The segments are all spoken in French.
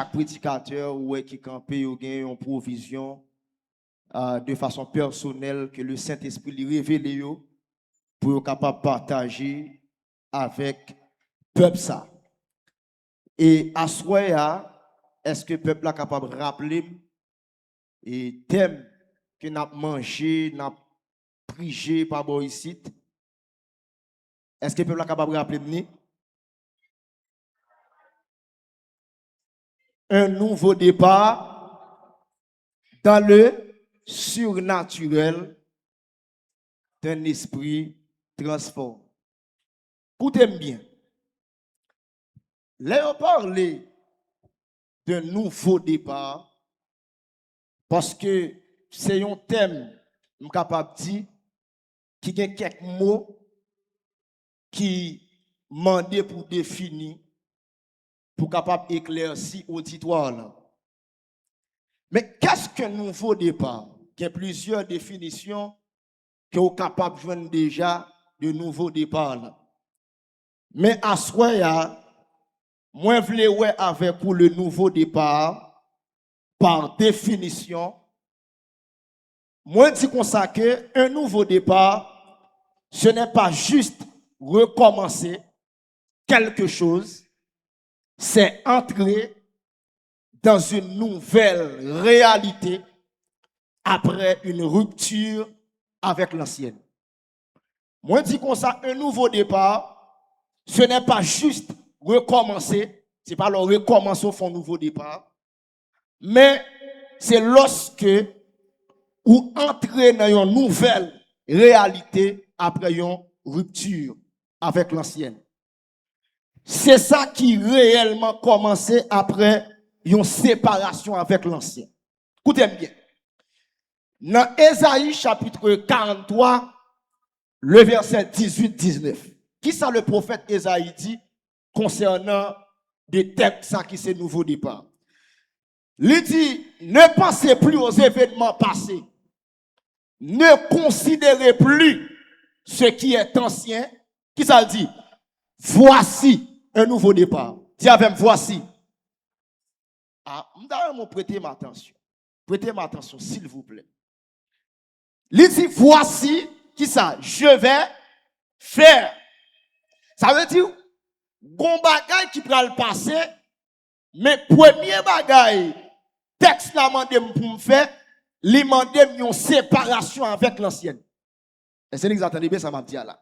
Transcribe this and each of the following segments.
chaque prédicateur ou qui campé ou gagne une provision de façon personnelle que le Saint-Esprit lui révèle pour être capable de partager avec le peuple ça. Et à ce moment, est-ce que le peuple est capable de rappeler et thème que nous avons mangé, nous avons prié par ici? Est-ce que le peuple est capable de rappeler un nouveau départ dans le surnaturel d'un esprit transformé? Écoutez-moi bien. Là, on parle d'un nouveau départ parce que c'est un thème, je suis capable de dire, qui a quelques mots qui demandent pour définir, pour capable d'éclaircir l'auditoire. Mais qu'est-ce qu'un nouveau départ? Il y a plusieurs définitions que vous êtes capable de joindre déjà de nouveau départ. Mais à ce moment, moi, je voulais avec pour le nouveau départ, par définition, moi, je dis comme ça que un nouveau départ, ce n'est pas juste recommencer quelque chose, c'est entrer dans une nouvelle réalité après une rupture avec l'ancienne. Moi, je dis comme ça, un nouveau départ, ce n'est pas juste recommencer, c'est pas le recommencer au fond nouveau départ, mais c'est lorsque ou entrer dans une nouvelle réalité après une rupture avec l'ancienne. C'est ça qui réellement commencé après une séparation avec l'ancien. Écoutez bien. Dans Ésaïe chapitre 43, le verset 18-19. Qui ça le prophète Ésaïe dit concernant des textes qui c'est nouveau départ? Il dit, ne pensez plus aux événements passés. Ne considérez plus ce qui est ancien. Qui ça dit? Voici un nouveau départ. Dis avec voici. Ah, je prêtez ma attention. Prêtez ma attention, s'il vous plaît. Il dit, voici, qui ça? Je vais faire. Ça veut dire, bon bagay qui prend le passé, mais premier bagay, texte la mande pour me faire, li mande une séparation avec l'ancienne. Et c'est exactement bien ça m'a dit là.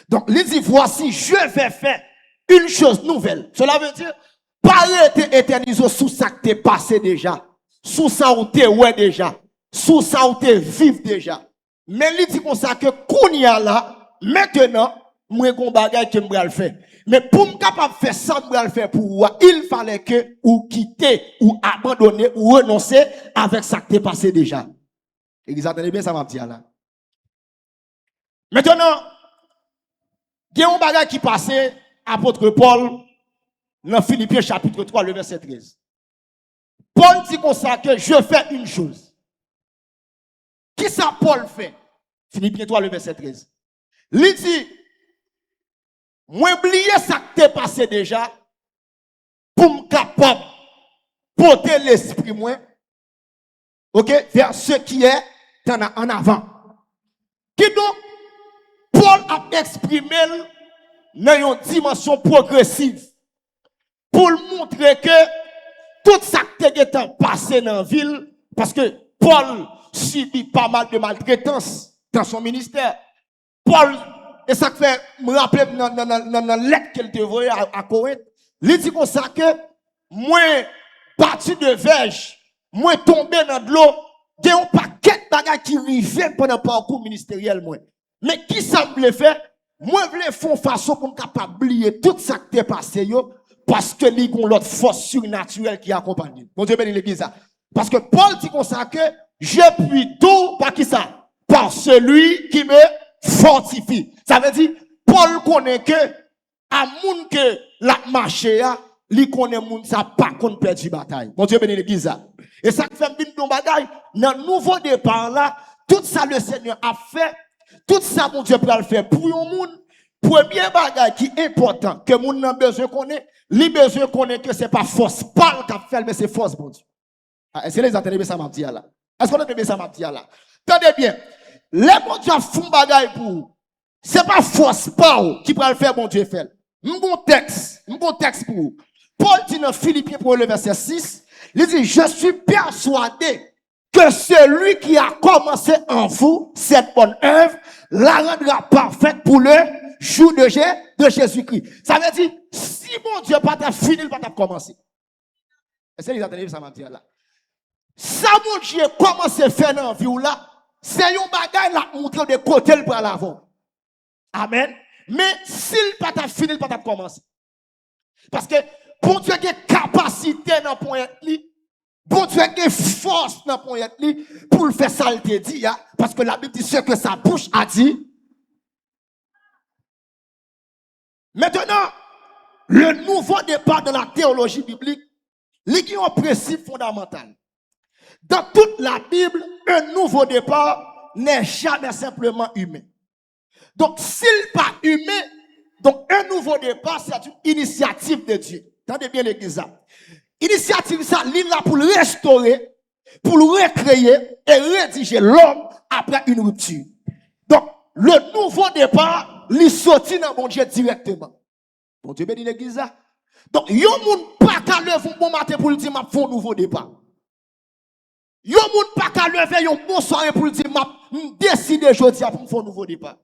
Donc, il dit, voici, je vais faire une chose nouvelle. Cela veut dire, pas être éternisé sous ça que t'es passé déjà, sous ça où t'es ouais déjà, sous ça où t'es vif déjà. Mais il dit comme ça que kounya là, maintenant, moi gon bagay que m'bral faire. Mais pour me capable faire ça m'bral faire pour moi, il fallait que ou quitter ou abandonner ou renoncer avec ça que t'es passé déjà. Exactement bien ça m'a dit là. Maintenant, il y a un bagage qui passait, apôtre Paul, dans Philippiens chapitre 3, le verset 13. Paul dit comme ça que je fais une chose. Qui ça Paul fait? Philippiens 3, le verset 13. Il dit, moi oublier ça que t'es passé déjà, pour me capable porter l'esprit moi, ok, vers ce qui est en avant. Qui donc, Paul a exprimé dans une dimension progressive pour montrer que tout ça qui est passé dans la ville, parce que Paul subit pas mal de maltraitance dans son ministère. Paul, et ça fait me rappeler dans la lettre qu'elle te voyait à Corinthe, il dit comme ça que moi, battu de verge, moi tombé dans de l'eau, il y a un paquet de bagages qui arrivent pendant le parcours ministériel. Mais qui ça me fait? Moi, je veux faire façon pour capable oublier tout ça qui est passé, parce que il y a l'autre force surnaturelle qui accompagne. Bon Dieu bénit l'église. Parce que Paul dit comme ça que je puis tout par qui ça? Par celui qui me fortifie. Ça veut dire, Paul connaît que, à moun que la marché a, li connaît moun ça pas qu'on perd du bataille. Bon Dieu bénit l'église. Et ça fait bien de bagaille. Dans le nouveau départ là, tout ça le Seigneur a fait. Tout ça, mon Dieu, peut le faire pour un monde Premier bagage qui est important, que moun nan besoin connaît, li besoin connaît que c'est pas force parle qu'a fait, mais c'est force bon Dieu. Est-ce que les entendez bien ça m'a dit là? Est-ce qu'on entend bien ça m'a dit là? Tenez bien, les bon Dieu font bagage pour c'est pas force parle qui peut le faire bon Dieu fait. M'bon texte pour vous. Paul dit dans Philippiens pour le verset 6, il dit je suis persuadé que celui qui a commencé en vous cette bonne œuvre la rendra parfaite pour le jour de Jésus-Christ. Ça veut dire, si mon Dieu pas t'a fini, il pas t'a commencé. Est-ce que vous entendez ça m'a dit là? Ça mon Dieu commence à faire dans la vie là, c'est un bagage là montre de côté pour l'avant. Amen. Mais s'il pas t'a fini, il pas t'a commencé. Parce que pour Dieu a capacité dans le point li, bon Dieu a force dans le point li pour le faire ça, il te dit, parce que la Bible dit ce que sa bouche a dit. Maintenant, le nouveau départ de la théologie biblique, il y a un principe fondamental. Dans toute la Bible, un nouveau départ n'est jamais simplement humain. Donc, s'il n'est pas humain, donc un nouveau départ, c'est une initiative de Dieu. Entendez bien l'église. Initiative, ça, il est là pour le restaurer, pour le recréer et rédiger l'homme après une rupture. Donc, le nouveau départ, il sortit dans mon Dieu directement. Bon Dieu bénit l'église. Donc, yon moun pas qu'à lever un bon matin pour le dire, m'a fait un nouveau départ. Yon moun pas qu'à lever un bon soirée pour le dire, m'a décidé aujourd'hui pour me faire un nouveau départ.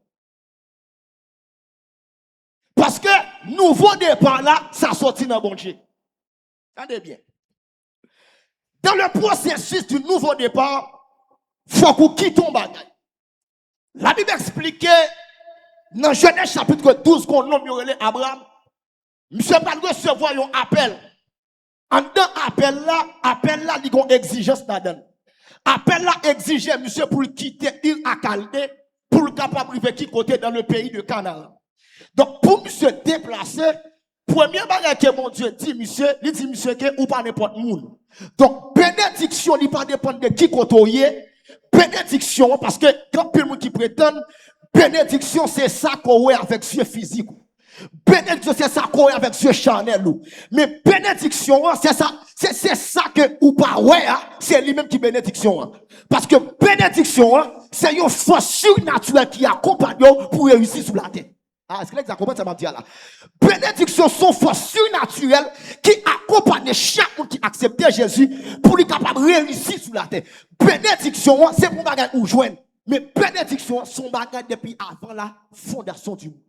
Parce que, nouveau départ là, ça sortit dans bon Dieu. Attendez bien. Dans le processus du nouveau départ, il faut qu'on quitte ton bagage. La Bible explique dans Genèse chapitre 12 qu'on nomme Abraham. Monsieur pas recevoir un appel. En dans appel là, il y a une exigence là-dedans. Appel là exige monsieur pour quitter l'île à Chaldée, pour le capable de quitter côté dans le pays de Canaan. Donc pour monsieur déplacer, premier bagage que mon Dieu dit monsieur, il dit monsieur que ou pas n'importe monde. Donc bénédiction il pas dépendre de qui côtoyer. Bénédiction parce que quand peu monde qui prétend bénédiction c'est ça qu'on a avec yeux physique. Bénédiction, c'est ça qu'on a avec ce Chanel. Mais bénédiction, c'est ça que, ou pas, ouais, c'est lui-même qui bénédiction. Parce que bénédiction, c'est une force surnaturelle qui accompagne pour réussir sur la terre. Ah, est-ce que vous comprenez ça m'a dit là? Bénédiction sont force surnaturelle qui accompagne chaque monde qui accepte Jésus pour lui capable de réussir sur la terre. Bénédiction, c'est pour bagage ou joindre. Mais bénédiction, son bagage depuis avant la fondation du monde.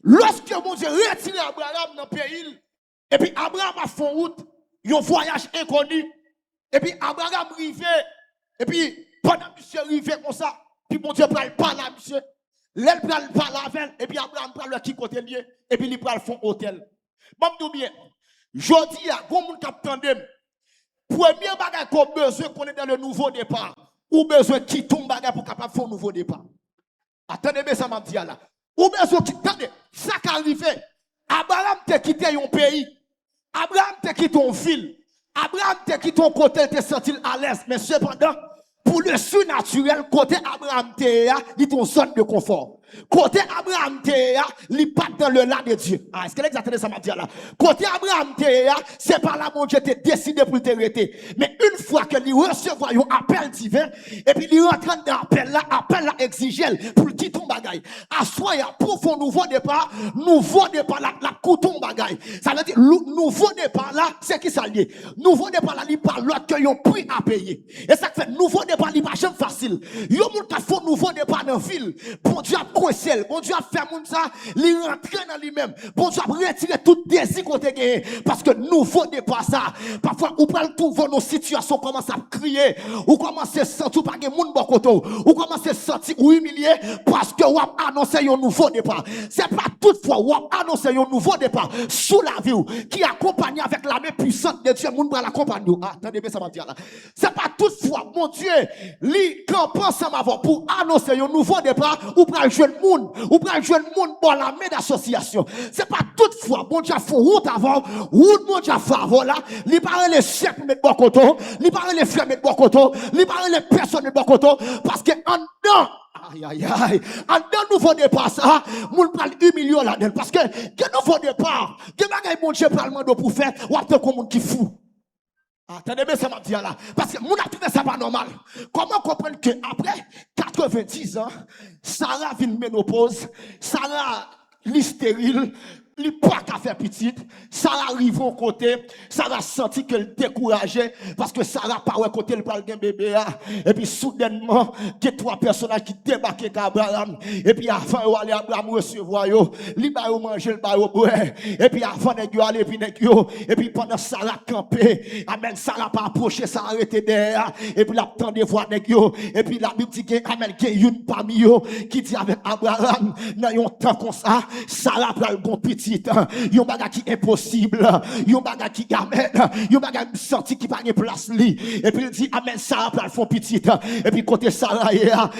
Lorsque mon Dieu retire Abraham dans le pays, et puis Abraham a fait route, un voyage inconnu, et puis Abraham arrivé, et puis pendant que monsieur arrivé comme ça, puis mon Dieu parle pas là, monsieur, l'elle parle pas là, et puis Abraham parle qui côté lié, et puis il parle fond hôtel. Bon, tout bien, je dis à bon monde qui attendait, premier bagage qu'on a besoin qu'on est dans le nouveau départ, ou besoin qui tombe bagage pour capable faire un nouveau départ. Attendez bien ça m'a dit là. Ou bien, attendez, ça qui arrive, Abraham t'a quitté un pays, Abraham t'a quitté une ville, Abraham t'a quitté un côté, t'a senti à l'aise, mais cependant, pour le surnaturel, côté Abraham t'a, il est une zone de confort. Côté Abraham t'a, il pas dans le là de Dieu. Ah, est-ce que l'exactement ça m'a dit là? Côté Abraham t'a, c'est par là mon Dieu t'a décidé pour t'arrêter. Mais une fois que il recevoir un appel divin, et puis il rentre dans l'appel là exige pour quitter ton bagaille. Assoya pour un nouveau départ là, la couton bagaille. Ça veut dire, nouveau départ là, c'est qui ça lié? Nouveau départ là, il parle l'autre que yon prix à payer. Et ça fait, nouveau départ, il pas jamais facile. Yon moun ka font nouveau départ dans la ville. Bon Dieu a coincé, bon Dieu a fait moun ça, il rentre dans lui-même. Bon Dieu a retiré tout désir qu'on te gagné. Parce que nouveau départ ça, parfois, ou prend tout nos situations, commence à crier, ou commence à sentir pas que moun bon côté, ou commence à sentir ou humilié, parce que ou a annoncé un nouveau départ. C'est pas toutefois ou a annoncé un nouveau départ sous la vie, qui accompagne avec la main puissante de Dieu, moun pour l'accompagner. Ah, attendez bien ça m'a dit là. C'est pas toutefois, mon Dieu, li campe ensemble avant pour annoncer un nouveau départ, ou pour le jeune monde, ou pour le jeune monde pour la main d'association. C'est pas toutefois, mon Dieu a fait route avant, route mon Dieu a fait avant là, li parle les chefs mettre bon coton, li parle les frères mettre bon coton, li parle les personnes mettre bon coton, parce que en dedans, Aïe, aïe, aïe. En d'un nouveau départ, ça, moun parle humilier là-dedans. Parce que, nouveau départ, que bagay mon Dieu parle pour faire, ou après comme moun qui fou. Attendez bien, ça m'a dit là. Parce que moun a trouvé ça pas normal. Comment comprendre que après 90 ans, Sarah vient ménopause, Sarah li stérile, li pas qu'à faire petite, Sarah arrive au côté, Sarah senti qu'elle décourageait parce que Sarah pas au côté le parle d'un bébé et puis soudainement, il y a trois personnages qui débarquent Abraham et puis avant aller Abraham recevoir yo, li ba yo manger le ba yo boire et puis avant nèg yo aller puis nèg yo et puis pendant Sarah campé, amen Sarah pas approcher, ça arrêté derrière et puis la tendre voir nèg yo et puis la Bible dit que amen que une parmi yo qui dit avec Abraham dans un temps comme ça, Sarah pral gon petit yon baga qui impossible, yon baga qui amen, yon baga senti qui pas de place li et puis il dit amen Sarah pral font petit et puis côté Sarah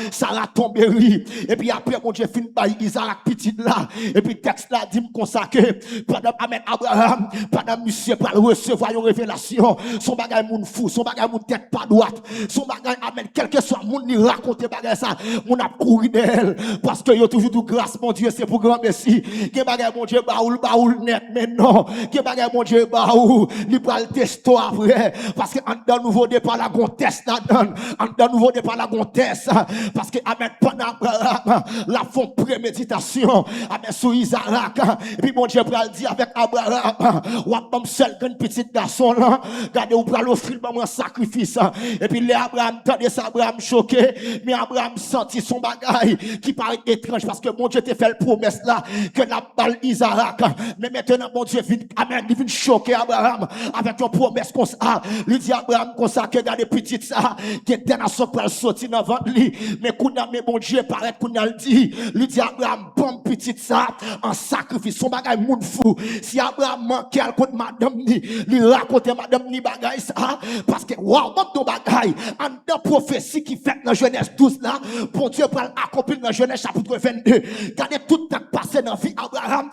Sarah tombe ri et puis après mon Dieu fin bail Isaac petit là et puis texte là dit me consacrer pendant amen Abraham pendant monsieur pral recevoir une révélation son bagay moun fou son bagay moun tête pas droite son bagay amen quel que soit moun ni raconter bagay ça moun a couru d'elle parce que yo toujours de grâce mon Dieu c'est pour grand merci que bagay mon Dieu baoul net mais non que bagay mon Dieu baoul li pral testo après parce que en dans nouveau départ la gon test là donne en dans nouveau départ la gon test parce que amen pendant Abraham la font préméditation amen sur Isaac et puis mon Dieu pral dit avec Abraham ou pas seul grand petit garçon là regardez ou pral offrir un sacrifice et puis les Abraham tendez ça Abraham choqué mais Abraham senti son bagage qui paraît étrange parce que mon Dieu te fait la promesse là que la balle Isaac mais maintenant mon Dieu vient amen il vient choquer Abraham avec une promesse comme ça il dit Abraham comme ça que regardez petit ça qui était dans son pral sorti dans ventre lui mais kounya mais mon Dieu paraît kounya le dit il dit Abraham bon petit ça en sacrifice son bagage moun fou si Abraham manquait à côté madame ni il racontait madame ni bagage ça parce que waouh bon ton bagage en dans prophétie qui fait dans Genèse 12 là bon Dieu pral accomplir dans Genèse chapitre 22 regardez tout le temps passé dans vie Abraham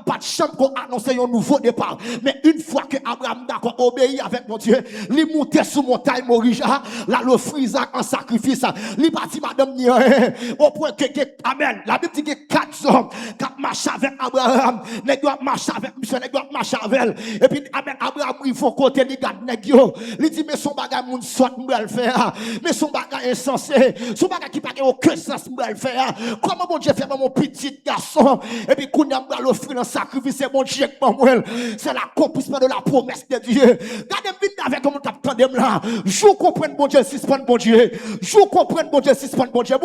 pas de chambre qu'on annonce un nouveau départ mais une fois que Abraham d'accord obéi avec mon Dieu il montait sur montagne Morija là le Isaac en sacrifice il parti madame ni au point que amen la Bible dit que 4 hommes qui marchent avec Abraham nèg doit marcher avec monsieur nèg doit marcher avec et puis amen Abraham il faut côté il garde nèg yo il dit mais son bagage moun soit m'bral faire mais son bagage insensé son bagage qui pas aucun sens m'bral faire comment mon Dieu fait mon petit garçon et puis qu'on a l'offrir un sacrifice c'est mon Dieu c'est l'accomplissement de la promesse de Dieu regardez vite avec comment t'attendez là je comprends mon Dieu suspend mon Dieu je comprends mon Dieu suspend mon Dieu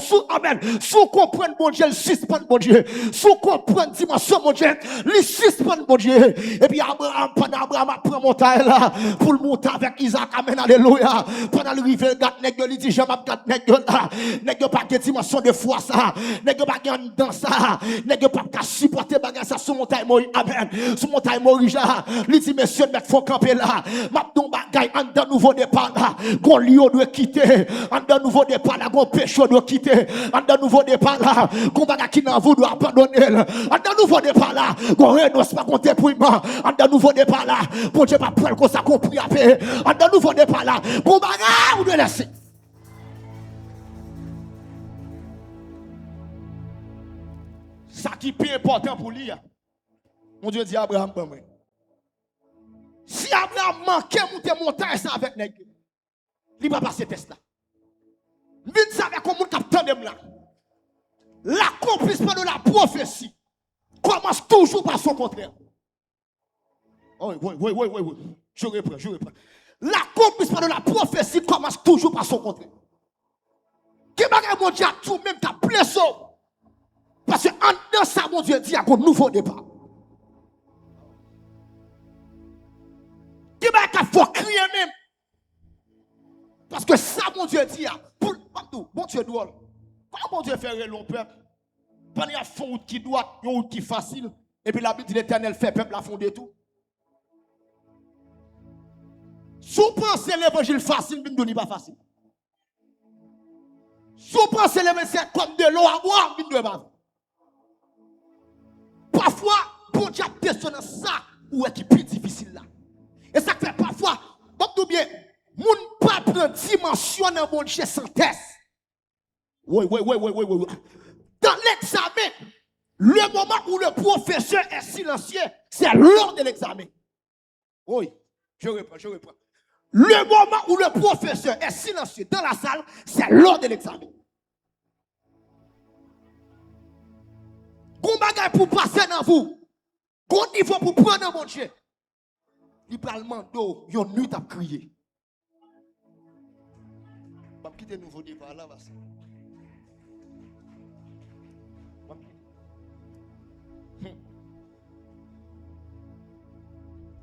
sous amen sous comprendre mon Dieu suspend mon Dieu sous comprendre dimension mon Dieu il suspend mon Dieu et puis Abraham pendant Abraham prend montagne là pour le monter avec Isaac amen alléluia pendant le rivière gâte nèg il dit j'aime gâte nèg là nèg pas de dimension de foi ça nèg pas dans ça nèg pas supporter bagage ça sur montagne Moïse amen sur montagne Moïse il dit monsieur mettre faut camper là m'a don bagage en dans nouveau départ là gon lion doit quitter en dans nouveau départ là gon péché doit quitter en dans nouveau départ là gon bagage qui n'en vous doit abandonner en dans nouveau départ là gon renonce pas gon dépouillement en dans nouveau départ là bon Dieu pas prendre comme ça compris à paix en dans nouveau départ là gon bagage vous doit laisser ça qui est plus important pour lui. Mon Dieu dit Abraham, si Abraham manquait monter montagne ça avec nèg, il va passer test là. Vite ça avec comme capitaine de là. L'accomplissement de la prophétie commence toujours par son contraire. Oh, oui. Je reprends. L'accomplissement de la prophétie commence toujours par son contraire. Que bagay mon Dieu tout même ta blessé. Parce que en dedans ça mon Dieu dit à un nouveau départ. Que bagay faut crier même. Parce que ça mon Dieu dit pour mon Dieu doit. Comment mon Dieu fait long peuple? Pendant qu'il y a une route qui doit, une route qui est facile. Et puis la Bible dit l'Éternel fait peuple à fond de tout. Si vous pensez l'évangile facile, vous ne pas facile. Si vous pensez l'évangile comme de l'eau à boire, vous ne pas. Parfois, bon Dieu a descendu ça ou est qui plus difficile là. Et ça fait parfois, bon bien, moun pas prendre dimension dans bon Dieu sans test. Oui, oui, oui, oui, oui, oui. Dans l'examen, le moment où le professeur est silencieux, c'est lors de l'examen. Oui, je reprends, je reprends. Le moment où le professeur est silencieux dans la salle, c'est lors de l'examen. Qu'on bagaille pour passer dans vous, qu'on niveau pour prendre dans mon Dieu. Il parle mando, yon nuit à crier. Je vais quitter nouveau départ là, vas-y.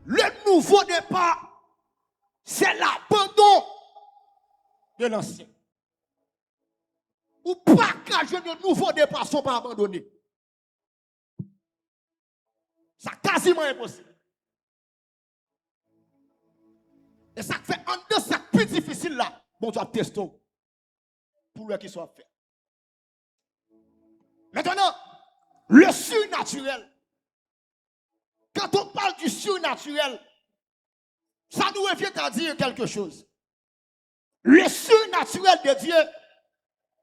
Le nouveau départ, c'est l'abandon de l'ancien. Ou pas qu'un jeune nouveau départ sont pas abandonnés. C'est quasiment impossible. Et ça fait un de ces plus difficile là. Bon, tu as testé pour le qui soit fait. Maintenant, le surnaturel. Quand on parle du surnaturel, ça nous revient à dire quelque chose. Le surnaturel de Dieu,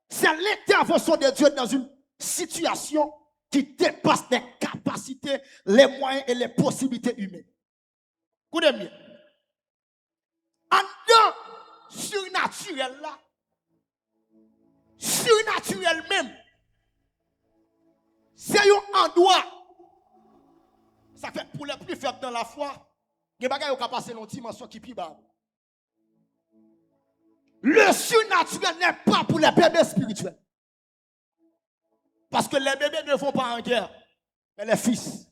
c'est l'intervention de Dieu dans une situation qui dépasse les capacités, les moyens et les possibilités humaines. Écoutez bien. En dedans, surnaturel là, surnaturel même, c'est un endroit. Ça fait pour les plus faibles dans la foi, il y a des gens qui passent dans une dimension qui est plus bas. Le surnaturel n'est pas pour les bébés spirituels. Parce que les bébés ne vont pas en guerre, mais les fils.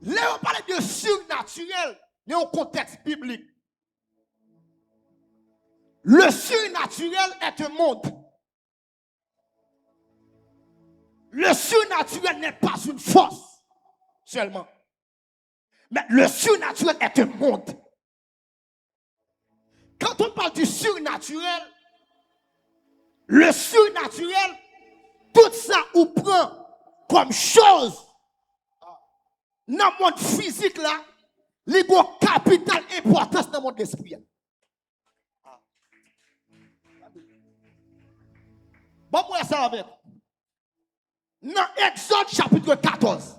Là, on parle de surnaturel, mais au contexte biblique. Le surnaturel est un monde. Le surnaturel n'est pas une force seulement. Mais le surnaturel est un monde. Quand on parle du surnaturel, le surnaturel, tout ça on prend comme chose dans le monde physique là, il y a une capitale importance dans le monde d'esprit. Bon, moi ça avec. Dans Exode chapitre 14.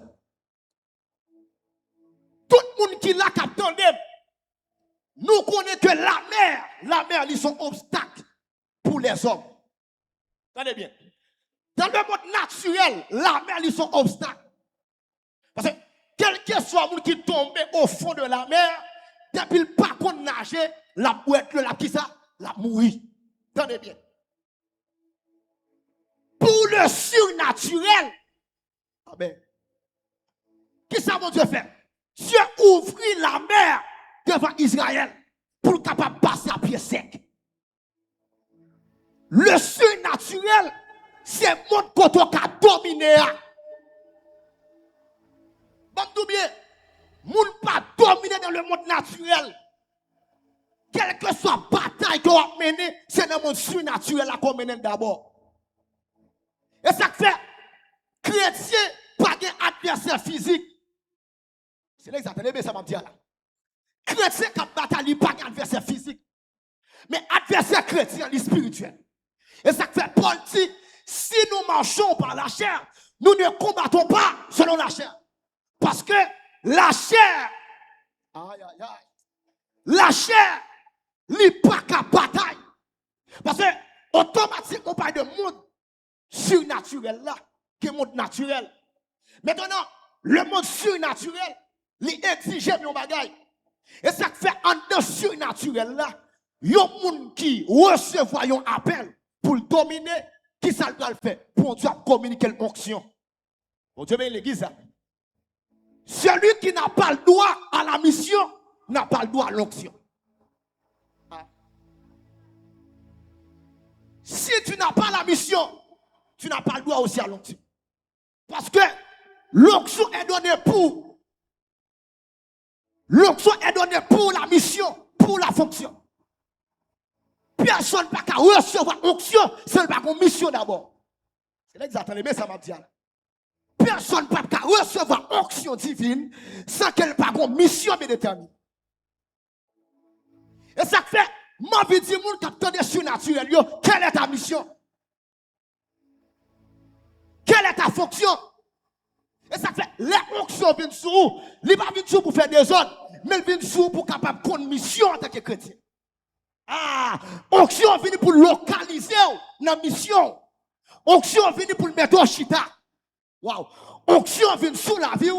Tout le monde qui l'a capté, nous connaissons que la mer, ils sont obstacles pour les hommes. Regardez bien. Dans le monde naturel, la mer, ils sont obstacles. Parce que quel que soit le monde qui tombe au fond de la mer, depuis le pas qu'on nager, la bouette, la qui ça, la mourir. Regardez bien. Pour le surnaturel, ah ben, qu'est-ce que ça mon Dieu fait? Dieu ouvrit la mer devant Israël pour capable passer à pied sec. Le surnaturel, c'est mon côté qui a dominé. Bon, tout bien, moun pas dominé dans le monde naturel. Quelle que soit la bataille qu'on a menée, c'est dans le monde surnaturel qu'on mène d'abord. Et ça fait, chrétien, pas d'adversaire physique. C'est l'exact, mais ça m'a dit là. Chrétien qui a bataille, pas d'adversaire physique. Mais adversaire chrétien, il est spirituel. Et ça fait Paul dit, si nous marchons par la chair, nous ne combattons pas selon la chair. Parce que la chair, la chair, n'est pas qu'à bataille. Parce que automatiquement, on parle de monde surnaturel là, qui est monde naturel. Maintenant, le monde surnaturel, il exige nos bagailles. Et ça fait en dedans surnaturel là, il y a des gens qui reçoivent un appel pour le dominer, qui ça doit le faire? Pour Dieu communiquer l'onction. Bon Dieu, l'église. Celui qui n'a pas le droit à la mission n'a pas le droit à l'onction. Si tu n'as pas la mission, tu n'as pas le droit aussi à l'onction. Parce que l'onction est donnée pour. L'onction est donnée pour la mission, pour la fonction. Personne ne peut recevoir l'onction, c'est pas une mission d'abord. C'est exactement mais ça m'a dit. Personne ne peut recevoir l'onction divine sans qu'elle n'ait pas une mission bien déterminée. Et ça fait, Ma vie dit, moun qui des surnaturel, yo, quelle est ta mission? Quelle est ta fonction? Et ça fait, les onctions viennent sur vous. Ils ne viennent pas sur pour faire des ordres, mais ils viennent sur pour capable de prendre mission en tant que chrétien. Ah, onction vient pour localiser la mission. Onction vient pour le mettre au chita. Waouh. Onction vient sur la vie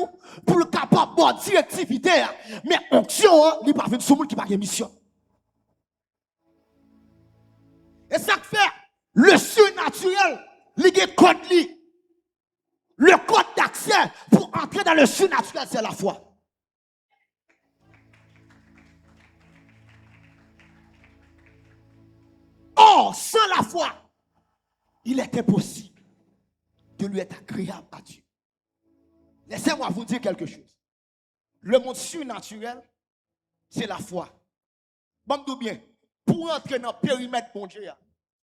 pour le capable de directivité. Mais onction, il ne vient pas sur le qui n'a pas de mission. Et ça fait, le surnaturel, il y a code. Le code d'accès pour entrer dans le surnaturel, c'est la foi. Or, sans la foi, il est impossible de lui être agréable à Dieu. Laissez-moi vous dire quelque chose. Le monde surnaturel, c'est la foi. Bon, bien, pour entrer dans le périmètre de mon Dieu,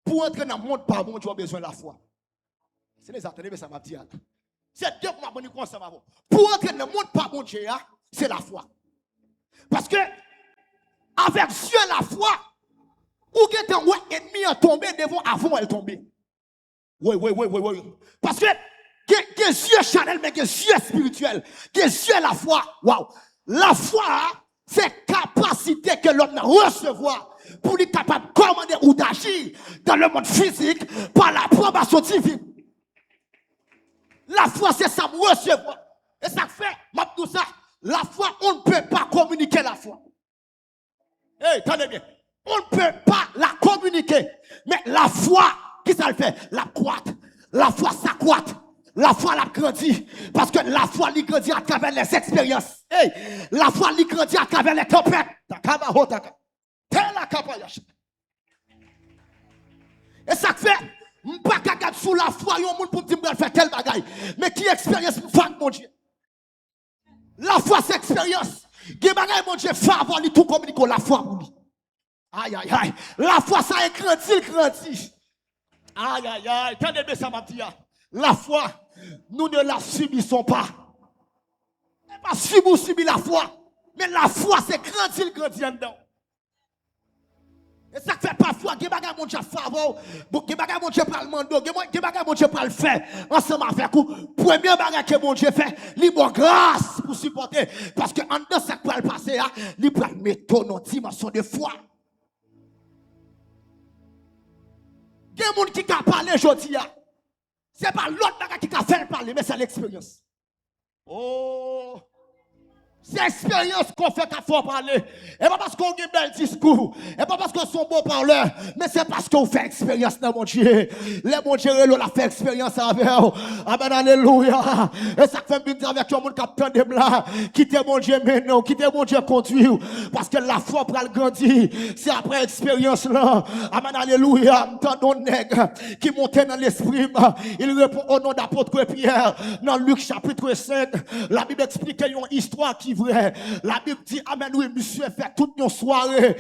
pour entrer dans le monde par mon Dieu, on a besoin de la foi. C'est les attendez, mais ça m'a dit. C'est Dieu qui m'a donné ça. Pour entrer dans le monde par mon Dieu, c'est la foi. Parce que, avec Dieu, la foi, ou que ton ennemi a tombé devant avant elle tomber. Oui. Parce que, que Dieu charnel, mais que Dieu spirituel, que Dieu la foi. Waouh. La foi, c'est capacité que l'homme a recevoir pour être capable de commander ou d'agir dans le monde physique par l'approbation divine. La foi, c'est ça, recevoir. Et ça fait, tout ça, la foi, on ne peut pas communiquer la foi. Hey, tenez bien. On ne peut pas la communiquer. Mais la foi, qui ça le fait? La croître. La foi s'accroît. La foi l'a grandi. Parce que la foi lui grandit à travers les expériences. Hey, la foi lui grandit à travers les tempêtes. Et ça fait, je ne peux pas regarder sous la foi, il y a un monde pour me dire que je faire tel bagaille. Mais qui expérience pour faire mon Dieu? La foi, c'est expérience. Qui bagaille mon Dieu, fait avoir tout communiquer la foi pour lui. Aïe. La foi, ça est grandi. Aïe. Tenez bien ça, ma petite. La foi, nous ne la subissons pas. Pas si vous subissez la foi. Mais la foi, c'est grandi en dedans. Et ça fait parfois, que bagay mon Dieu favor, que bagay mon Dieu pral mando, que bagay mon Dieu pral faire, ensemble avec vous. Premier bagay que mon Dieu fait, il bon grâce pour supporter. Parce que en dedans, ça pral passer, il pral mettre dans dimension de foi. Il y a des gens qui ont parlé aujourd'hui. Ce n'est pas l'autre qui a fait parler, mais c'est l'expérience. Oh! C'est l'expérience qu'on fait qu'à faut parler. Et pas parce qu'on a un bel discours. Et pas parce qu'on sont bons parleurs. Mais c'est parce qu'on fait expérience dans mon Dieu. Les mon Dieu, l'a fait expérience avec eux. Amen, alléluia. Et ça fait bien dire avec tout le monde qui a plein de blancs. Quittez mon Dieu maintenant. Quittez mon Dieu conduit. Parce que la foi pour le grandir. C'est après expérience là. Amen, alléluia. Tant de nègres qui montaient dans l'esprit. Il répond au nom d'apôtre Pierre. Dans Luc chapitre 5. La Bible explique une histoire qui vrai. La Bible dit, amen, oui, monsieur fait toute une soirée,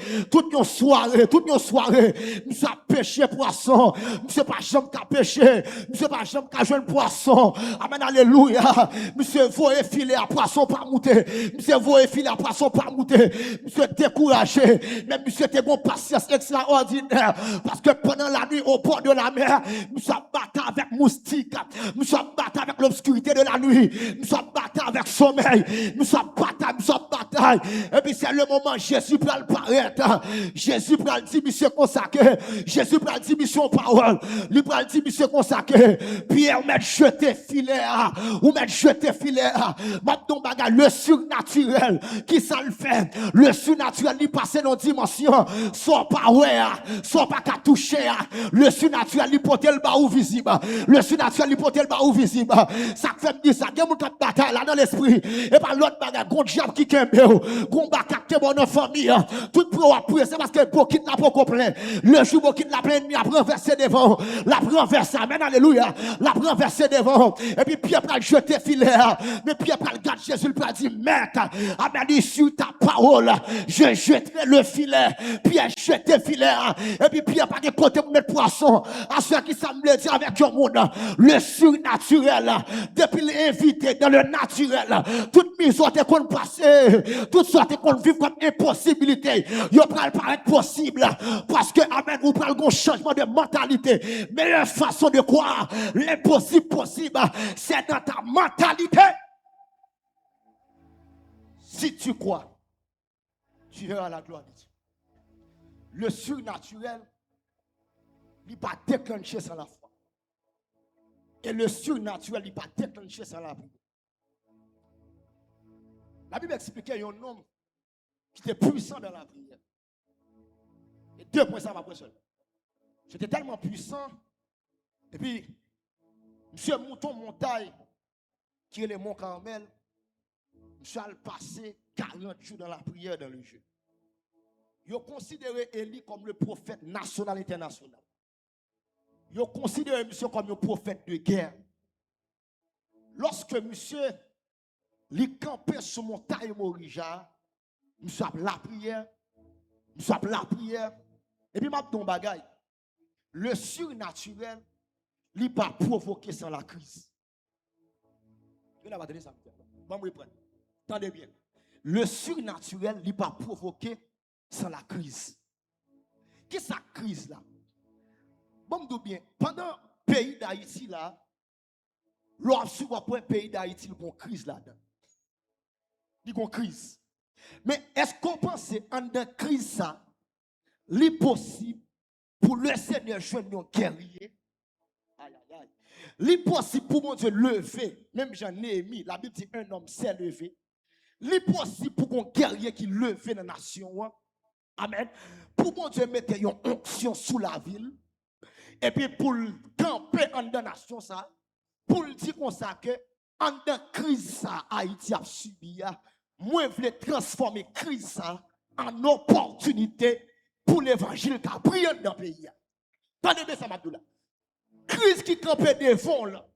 monsieur a pêché poisson, monsieur pas jamais qu'à pêcher, monsieur pas jamais qu'à jouer poisson, amen, alléluia, monsieur voyez filet à poisson pas monter, monsieur voyez filet à poisson pas monter, monsieur découragé, mais monsieur était bon patience extraordinaire, parce que pendant la nuit au bord de la mer, monsieur a battu avec moustique, monsieur a battu avec l'obscurité de la nuit, monsieur a battu avec sommeil, monsieur a bataille. Et puis c'est le moment Jésus peut le paraître. Jésus peut le dire mission consacré. Jésus peut le dire mission parole. Lui peut le dire mission consacré. Pierre met jeté filet. Ou met jeté filet. Maintenant bagarre le surnaturel qui ça le fait. Le surnaturel lui passe dans dimension. Soit pas ouais, soit pas qu'à toucher. Le surnaturel lui porte le bas ou visible. Le surnaturel lui porte le bas ou visible. Ça fait me dire ça. Il y a une bataille là dans l'esprit. Et par l'autre bagarre. Gon diable qui kembe ou, gon bakak te bon en famille, tout pro après, c'est parce que Bokit n'a pas complet. Le jour Bokit l'a plein ennemi, a renversé devant, l'a renversé, amen, alléluia, l'a renversé devant, et puis Pierre pral jeter filet, mais Pierre pral garde Jésus, pral dit, maître, amen, dit sur ta parole, je jetterai le filet, Pierre jeter filet, et puis Pierre pas de côté pour mettre poisson, à ceux qui semblent dire avec tout le monde, le surnaturel, depuis l'invité dans le naturel, toute mise qu'on passe, toutes sortes qu'on vivent comme impossibilité, ils vont paraître possible. Parce que, amen, vous parlez d'un changement de mentalité. Meilleure façon de croire, l'impossible possible, c'est dans ta mentalité. Si tu crois, tu verras la gloire de Dieu. Le surnaturel, il n'est pas déclenché sans la foi. Et le surnaturel, il n'est pas déclenché sans la prière. La Bible expliquait un homme qui était puissant dans la prière. Et 2 points, ça m'a pris seul. J'étais tellement puissant. Et puis, monsieur Mouton Montagne, qui est le Mont Carmel, monsieur a passé 40 jours dans la prière dans le jeu. Ils ont considéré Élie comme le prophète national international. Ils ont considéré monsieur comme le prophète de guerre. Lorsque monsieur li campé sur montagne Morija, monsieur a la prière, monsieur a la prière, et puis m'a dit un bagay. Le surnaturel, il pas provoqué sans la crise. Je vais donner ça. Bon, me prendre. Attendez bien. Le surnaturel, il pas provoqué sans la crise. Qu'est-ce que cette crise là? Bon, me bien. Pendant le pays d'Haïti là, lorsque le pays d'Haïti, il y a une crise là-dedans. Il y a une crise. Mais est-ce qu'on pense en de crise ça, il possible pour le Seigneur joindre un guerrier? Aïe, aïe, aïe. Il est possible pour mon Dieu lever, même Jean-Néhémie, la Bible dit un homme s'est levé. Il est possible pour un guerrier qui leve dans la nation. Amen. Pour mon Dieu mettre une onction sous la ville. Et puis pour camper en la nation, ça, pour dire comme ça que en la crise, ça, Haïti a subi. Moi, je voulais transformer la crise ça, en opportunité pour l'évangile qui a brillé dans le pays. Attendez bien ça, Madoula. Crise qui campait devant là.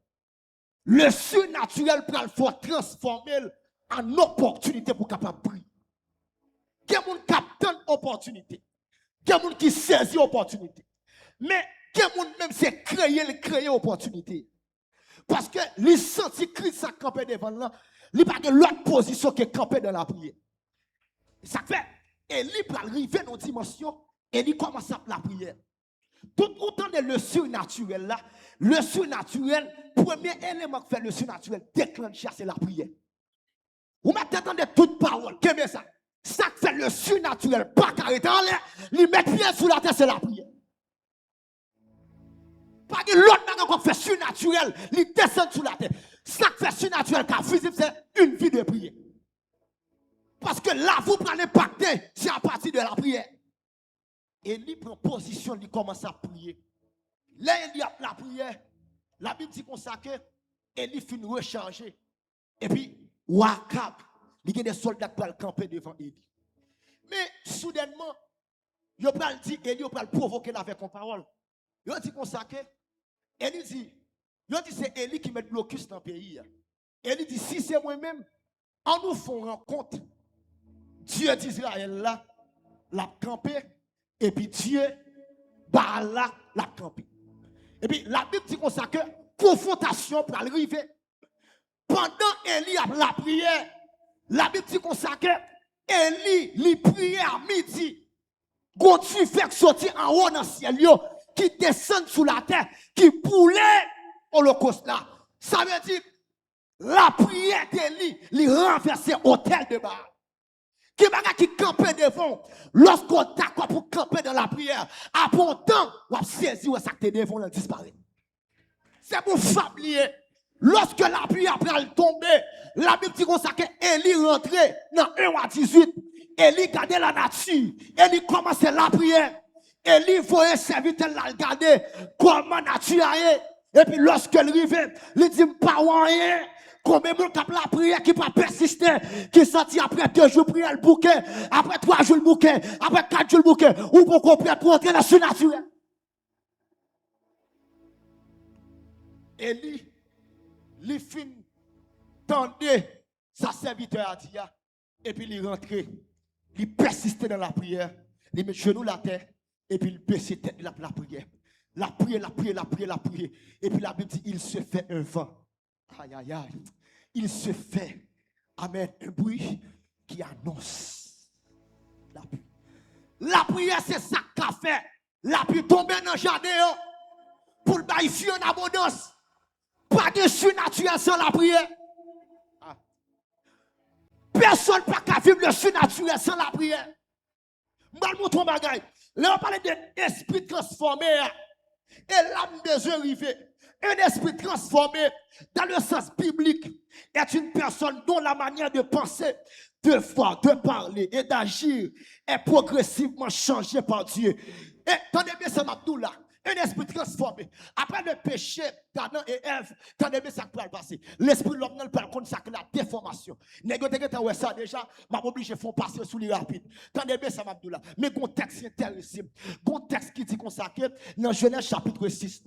Le surnaturel pour le faire transformer en opportunité pour capable briller. Il y a des gens qui captent opportunité. Il y a des gens qui saisissent opportunité. Mais il y a des gens même c'est créer opportunité. Parce que les sentis Christ ça campé devant là, il n'y a pas de l'autre position qui est campé dans la prière. Ça fait, et il peut arriver dans une dimension, et il commence à la prière. Tout autant de le surnaturel là, le surnaturel, premier élément qui fait le surnaturel déclencher, c'est la prière. Vous m'attendez toute parole, qu'est-ce que ça? Ça fait le surnaturel, pas carré dans l'air, il met pied sous la terre, c'est la prière. Pas de l'autre bagage qu'on fait surnaturel, il descend sous la terre. Ça fait surnaturel, car visible, c'est une vie de prière. Parce que là, vous prenez impacter, c'est à partir de la prière. Et il prend position, il commence à prier. Là, il y a la prière. La Bible dit qu'on s'acque, et il finit recharger. Et puis, Wakab, il y a des soldats qui vont camper devant Élie. Mais soudainement, il va dire, Élie va provoquer avec une parole. Il dit qu'on s'acque, Élie dit, c'est Élie qui met le blocus dans le pays. Élie dit, si c'est moi-même, en nous font rencontre, Dieu d'Israël là, l'a campé. Et puis Dieu, là, l'a campé. Et puis la Bible dit comme ça que confrontation pour arriver. Pendant Élie a la prière, la Bible dit comme ça que Élie, lui priait à midi. Quand tu fais sortir en haut dans le ciel, qui descend sous la terre, qui poulait l'holocauste là. Ça veut dire la prière d'Élie, lui renverser l'autel de Baal. Qui campait devant, lorsqu'on d'accord pour camper dans la prière, après un temps, on va saisir ça qui est devant, on disparaît. C'est pour fablier. Lorsque la prière après tomber, la Bible dit qu'on sait que Élie rentrait dans 1 à 18. Élie gardait la nature. Élie commençait la prière. Élie voyait serviteur la regarder comment la nature est. Et puis lorsqu'elle arrivait, il dit pas rien. Combien de monde qui a la prière qui pas persister, qui sortit après 2 jours prière le bouquet, après 3 jours le bouquet, après 4 jours le bouquet, ou pour comprendre pour entrer dans le surnaturel. Élie, il fin tendait sa serviteur à Dia, et puis il rentrait, il persistait dans la prière, il met genou la terre, et puis il baissait tête de la prière. La prière. Et puis la Bible dit, il se fait un vent. Aïe, aïe, aïe. Il se fait, amen, un bruit qui annonce la pluie. La prière, c'est ça qu'a fait. La pluie tombe dans le jardin pour le bailler en abondance. Pas de surnaturel sans la prière. Personne ne peut vivre le surnaturel sans la prière. Je vais vous montrer un bagage. Là, on parle d'un esprit transformé. Et l'âme besoin arriver. Un esprit transformé, dans le sens biblique, est une personne dont la manière de penser, de voir, de parler et d'agir est progressivement changée par Dieu. Et tenez bien ça, Abdullah. Un esprit transformé. Après le péché d'Adam et Ève, tenez bien ça qui peut passer. L'esprit de l'homme ne peut pas consacrer la déformation. Négocier ça déjà, m'a obligé de faire passer sous les rapides. Tenez bien ça, Abdullah. Mais un texte intéressant. Un texte qui dit consacré dans Genèse chapitre 6,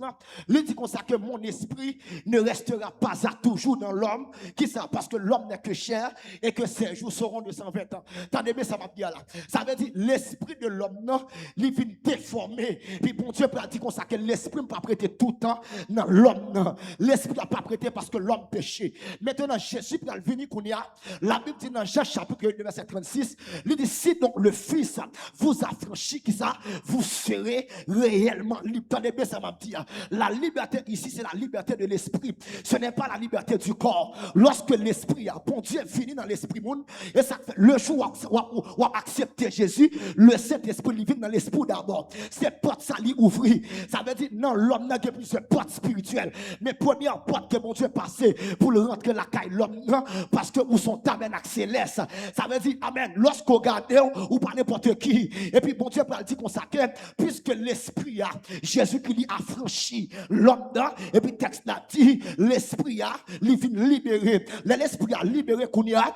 il dit consacré mon esprit ne restera pas à toujours dans l'homme. Qui ça? Parce que l'homme n'est que chair et que ses jours seront de 120 ans. Tenez bien ça, Abdullah. Ça veut dire l'esprit de l'homme, il vient déformer. Puis bon Dieu peut dire que l'esprit ne peut pas prêter tout le temps dans l'homme. L'esprit n'a pas prêté parce que l'homme péché. Maintenant, Jésus peut venir qu'on y a. La Bible dit dans Jean chapitre 1, verset 36, il dit si donc le Fils vous affranchit, qui ça, vous serez réellement libre. Tenez bien ça m'a dit. La liberté ici, c'est la liberté de l'esprit. Ce n'est pas la liberté du corps. Lorsque l'esprit, bon Dieu finit dans l'esprit monde, et ça fait le jour où on accepter Jésus, le Saint-Esprit vient dans l'esprit d'abord. C'est porte ça lui ouvrir. Ça veut dire, non, l'homme n'a que plusieurs portes spirituelles. Mais première porte que mon Dieu passé pour le rentrer la caille l'homme, parce que où sont tabernacle céleste. Ça veut dire, amen, lorsqu'on regarde, ou pas n'importe qui, et puis mon Dieu peut dire qu'on s'acquiert, puisque l'esprit a, Jésus qui lui a franchi l'homme, et puis texte là dit, l'esprit a, il vient libérer. L'esprit a libéré qu'on y a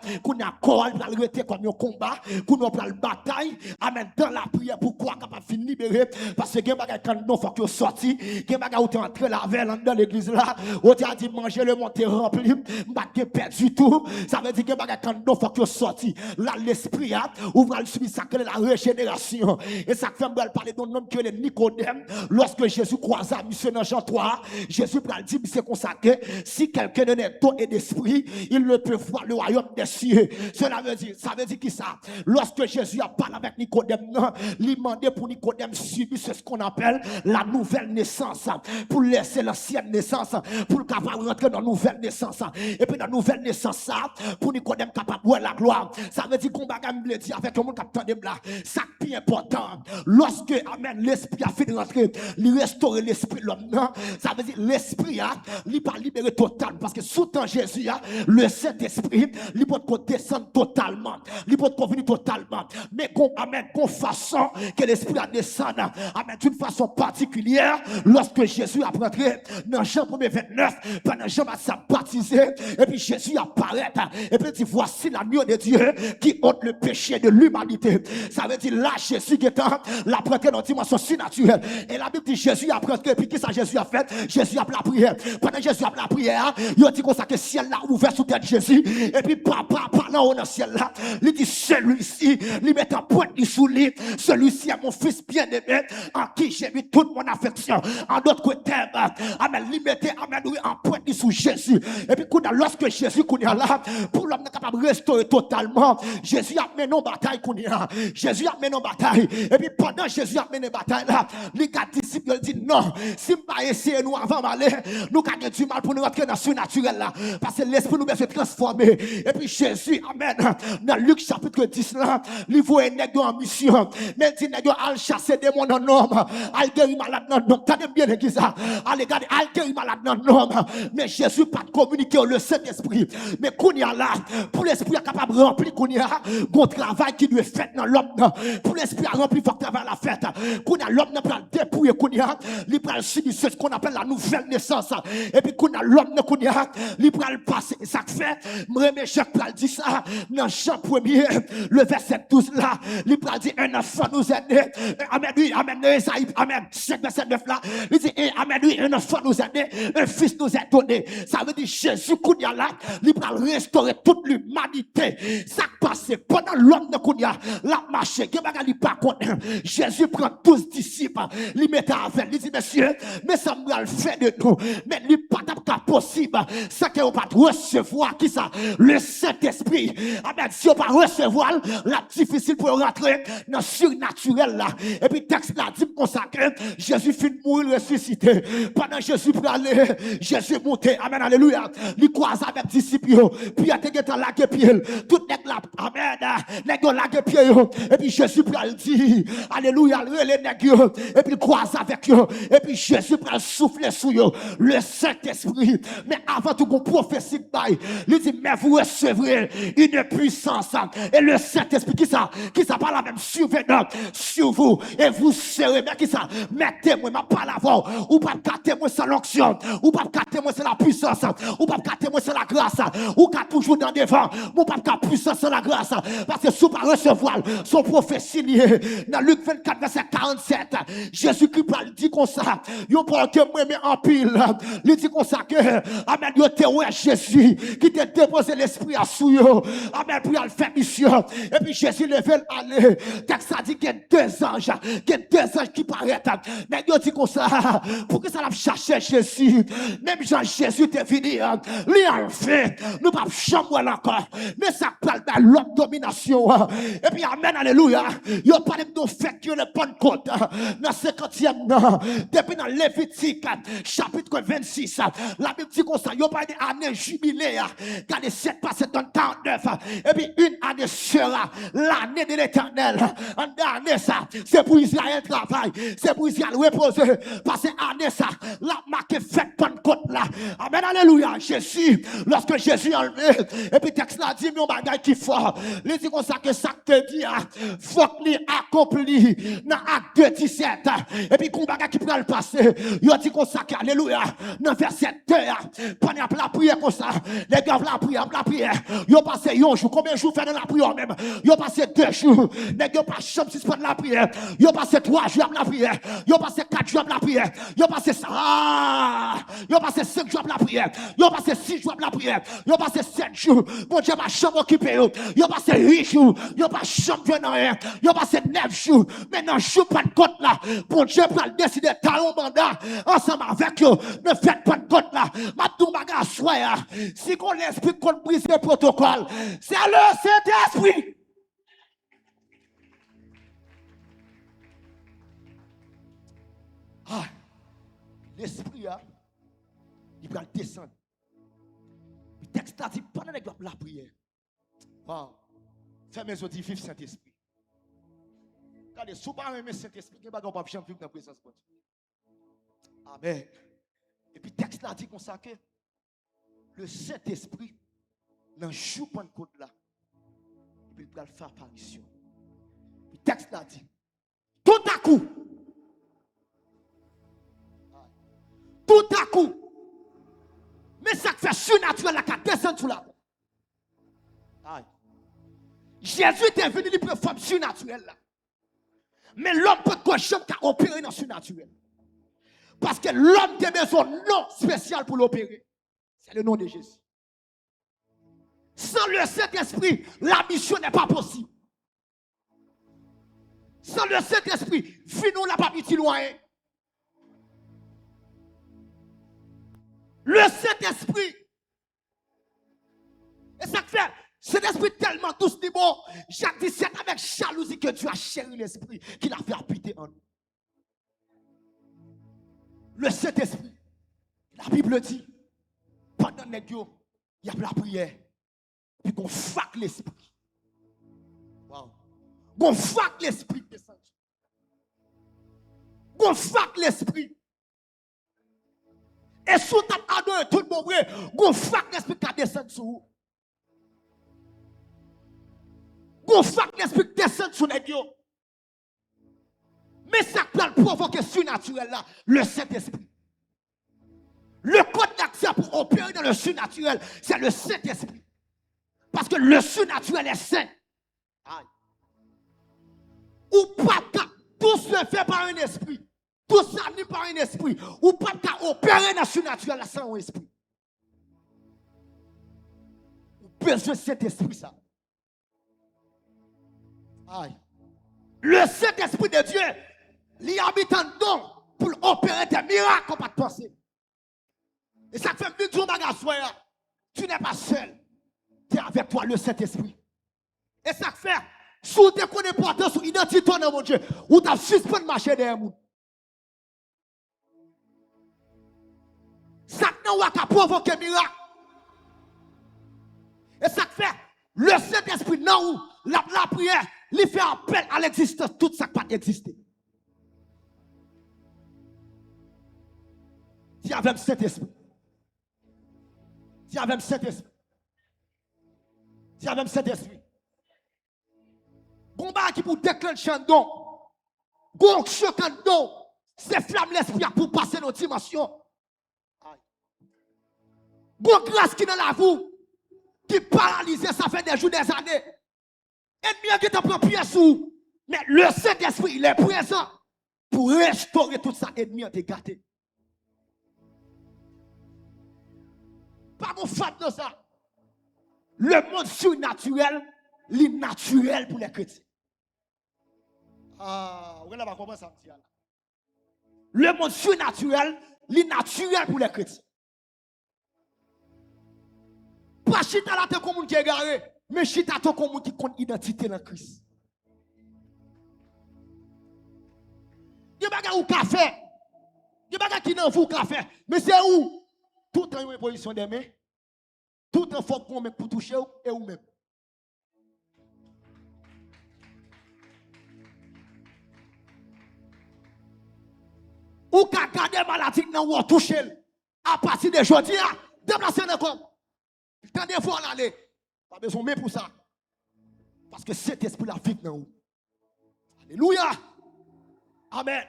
corps, pour arrêter comme un combat, qu'on a la bataille, amen, dans la prière, pourquoi capable de libérer? Parce que quand nous faut que sorti, que baga ou t'es entré la veille dans l'église là, ou t'as dit manger le monté rempli, m'as perdu tout. Ça veut dire que baga quand nous faut que sorti. Là l'esprit a ouvre le subir ça que la régénération. Et ça fait me parler d'un homme qui est Nicodème. Lorsque Jésus croisa monsieur dans Jean 3, Jésus a dit c'est consacré, si quelqu'un n'est pas d'esprit, il ne peut voir le royaume des cieux. Cela veut dire, ça veut dire qui ça? Lorsque Jésus a parlé avec Nicodème, il demandait pour Nicodème subir ce qu'on appelle la nouvelle naissance, pour laisser l'ancienne naissance, pour capable rentrer dans la nouvelle naissance. Et puis dans la nouvelle naissance, pour Nicodème capable de la gloire. Ça veut dire qu'on va me dire avec le monde qui attend là. Ça qui est important. Lorsque, amen, l'esprit a fait de rentrer, il restaure l'esprit de l'homme. Ça veut dire l'esprit a, il pas libéré total. Parce que sous temps Jésus, le Saint-Esprit, il peut descendre totalement. Il peut venir totalement. Mais qu'on, amen, qu'on façon que l'esprit a descendu, amen, d'une façon particulière, lorsque Jésus a rentré dans Jean 1er 29, pendant Jean s'est baptisé, et puis Jésus apparaît, et puis il dit voici l'agneau de Dieu qui ôte le péché de l'humanité. Ça veut dire là, Jésus qui est la prêté dans une dimension surnaturelle. Et la Bible dit Jésus a prêté, et puis qu'est-ce que Jésus a fait? Jésus a la prière. Pendant Jésus a la prière, il a dit comme ça que le ciel l'a ouvert sous tête de Jésus, et puis papa, parlant dans le ciel là, il dit celui-ci, il met un point sous lui, celui-ci est mon fils bien-aimé, en qui j'ai mis toute mon affection. En d'autres termes, amen, liberté, amen, oui, en point sous Jésus. Et puis, lorsque Jésus est là, pour l'homme capable de restaurer totalement, Jésus a mené une bataille. Jésus a mené une bataille. Et puis, pendant Jésus a mené une bataille là, les quatre disciples disent non, si nous pas essayer nous avant d'aller, nous avons du mal pour nous rentrer dans le surnaturel là. Parce que l'esprit nous se transformer. Et puis, Jésus, amen, dans Luc chapitre 10 là, il voit un nègre en mission. Mais il dit, nègre, al chasser des démons en homme. Al guérir malade dans l'homme. T'as bien l'église ça. Allez, regardez, al guérir malade dans l'homme. Mais Jésus pas de communiquer le Saint-Esprit. Mais qu'on y a là, pour l'esprit capable de remplir qu'on y a, bon travail qui doit être fait dans l'homme. Pour l'esprit à remplir, il faut que travail à la fête. Qu'on a l'homme n'a pas le dépouiller qu'on y a, il prend subir ce qu'on appelle la nouvelle naissance. Et puis qu'on a l'homme qu'on y a, il prend le passé. Ça fait, moi, Jacques Pral dit ça, dans Jean 1er, le verset 12 là, il prend dit un enfant nous est né. Amen, oui, amen, Esaïe, amen, 5 verset 9 là, il dit, amen, oui, un enfant nous est donné, un fils nous est donné. Ça veut dire Jésus, Kounia là, il va restaurer toute l'humanité. Ça passe pendant l'homme de Kounia, la marche, il pas contre. Jésus prend 12 disciples, il met avec, il dit, monsieur, mais ça me le fait de nous. Mais il pas possible, ça que vous pas recevoir, qui ça? Le Saint-Esprit. Amen. Si on pas recevoir, la difficile pour rentrer dans le surnaturel là. Et puis, texte là dit comme ça que Jésus finit de mourir, ressuscité. Pendant Jésus pour aller, Jésus est monté. Amen. Alléluia. Il croise avec les disciples. Puis, il y a la pied. Tout n'est là. Amen. N'est la pied. Et puis, Jésus pour aller dire, alléluia, les nègres. Et puis, il croise avec eux. Et puis, Jésus pour aller souffler sur eux. Le Saint-Esprit. Mais avant tout, qu'on prophétie, il dit, mais vous recevrez une puissance. Et le Saint-Esprit, qui ça parle la même survenant sur vous. Et vous serez, mais qui ça? Mettez-moi, ma parole avant. Ou pas mettez-moi sur l'onction. Ou pas mettez-moi sur la puissance. Ou pas mettez-moi sur la grâce. Ou pas toujours dans devant. Ou pas puissance sur la grâce. Parce que si vous pas recevoir son prophétie lié. Dans Luc 24, verset 47, Jésus-Christ dit comme ça. Yo parle que moi, mais en pile. Il dit comme ça que, amen, yo te ouais Jésus qui te déposé l'esprit à sous. Amen, pour aller faire mission. Et puis Jésus levé aller. Texte ça dit qu'il y a deux anges. Il y a deux anges qui paraissent. Mais yo dit comme ça. Pour que ça l'a cherché Jésus. Même Jean Jésus te venu. Lui en fait. Nous pas chambre encore. Mais ça parle de l'autre domination. Et puis amen, alléluia. Yo parle de fait que le Pentecôte. Dans 50e an. Depuis dans Lévitique chapitre 26. La Bible dit comme ça. Yo parle d'année jubilée. Quand les 7 passent dans 49. Et puis une année sera l'année de l'Éternel. En année ça. C'est pour Israël travail. C'est pour Israël reposer. Parce que année ça. La marque fait Pentecôte là. Amen, alléluia. Jésus. Lorsque Jésus a enlevé. Et puis texte là dit mon bagage qui fort. Il dit comme ça que ça te dit. Faut qu'il accompli dans acte 2, 17. Et puis qu'on bagage qui prend le passé. Il dit comme ça que alléluia. Dans verset 2. Pendant la prière comme ça. Les gars la prière. Ils ont passé un jour. Combien de jours fait dans la prière même? Ils ont passé 2 jours. Les gars pas chambre si la prière. Ils ont passé 3 jours à la prière. Ils ont passé 4 jours à la prière. Ils ont passé ils ont passé 5 jours à la prière. Ils ont passé 6 jours à la prière. Ils ont passé 7 jours. Mon Dieu, ma chambre occupée. Ils ont passé 8 jours. Ils ont pas chambre de rien. Ils ont passé 9 jours. Maintenant, je ne pas de compte là. Mon Dieu, pour décider de talon mandat ensemble avec eux. Ne faites pas de compte là. Ma tout bagage soit. Si qu'on l'esprit qu'on brise le protocole, c'est le Saint-Esprit. Ah, l'esprit, il va descendre. Le texte a dit pendant la prière. Wow. Fais mes autres vivre Saint-Esprit. Regardez, si vous ne pas Saint-Esprit, vous ne pouvez pas vivre dans la présence de Dieu. Amen. Et puis le texte a dit comme ça que le Saint-Esprit, dans le jour de Pentecôte là, il va faire apparition. Le texte a dit, tout à coup, mais ça fait surnaturel la qui descend sous la terre. Jésus est venu pour forme surnaturelle là. Mais l'homme peut pas opérer dans le surnaturel. Parce que l'homme a besoin d'un nom spécial pour l'opérer. C'est le nom de Jésus. Sans le Saint-Esprit, la mission n'est pas possible. Sans le Saint-Esprit, nous n'a pas petit loin. Le Saint-Esprit. Et ça fait, cet esprit tellement douce, dit bon, Jacques 17 avec jalousie que Dieu a chéri l'esprit qu'il a fait habiter en nous. Le Saint-Esprit, la Bible dit, pendant les dieux, il y a la prière, puis qu'on faque l'esprit. Wow. Qu'on faque l'esprit descend. Qu'on faque l'esprit. Et sous ta adoré tout le monde, qu'on faque l'esprit qui descend sur vous. Qu'on faque l'esprit qui descend sur les dieux. Mais ça peut provoquer surnaturel là, le Saint-Esprit. Le code d'accès pour opérer dans le surnaturel, c'est le Saint-Esprit. Parce que le surnaturel est saint. Aïe. Ou pas, tout se fait par un esprit. Tout s'anime par un esprit. Ou pas qu'à opérer dans le surnaturel sans un esprit. Ou besoin de cet esprit ça. Aïe. Le Saint-Esprit de Dieu, il habite en nous pour opérer des miracles qu'on pas penser. Et ça fait plus de bagage. Tu n'es pas seul. Tu es avec toi, le Saint-Esprit. Et ça fait, si tu connais l'importance de l'identité dans mon Dieu, ou tu as suspendu marcher derrière moi. Ça n'a pas provoqué miracle. Et ça fait, le Saint-Esprit, non, la prière, il fait appel à l'existence, tout ça pas exister. Tu as même Saint-Esprit. Tu as même Saint-Esprit. Tu as même Saint-Esprit. Combat qui pour déclencher un don. Gon choc un don. C'est flamme l'esprit pour passer nos dimensions. Gon grâce qui dans la vous. Qui paralyse, ça fait des jours, des années. Ennemi qui te prend pied sous. Mais le Saint-Esprit, il est présent pour restaurer tout ça. Ennemi a été gâté. Pas mon fat dans ça. Le monde surnaturel, l'innaturel pour les chrétiens. Ah, vous allez comprendre ça. Le monde surnaturel, l'innaturel pour les chrétiens. Pas chita la tête comme monde qui est garé, mais chita ton comme monde qui compte identité dans Christ. Il y a des gens qui ont fait. Il y a des gens qui n'ont pas fait. Mais c'est où? Tout en une position des mains. Tout en faut qu'on met pour toucher et ou même. Ou qu'à garder maladie dans toucher. À partir de aujourd'hui, déplacer dans comme. Quand des fois aller, pas besoin de pour ça. Parce que cet esprit la vie dans vous. Alléluia. Amen.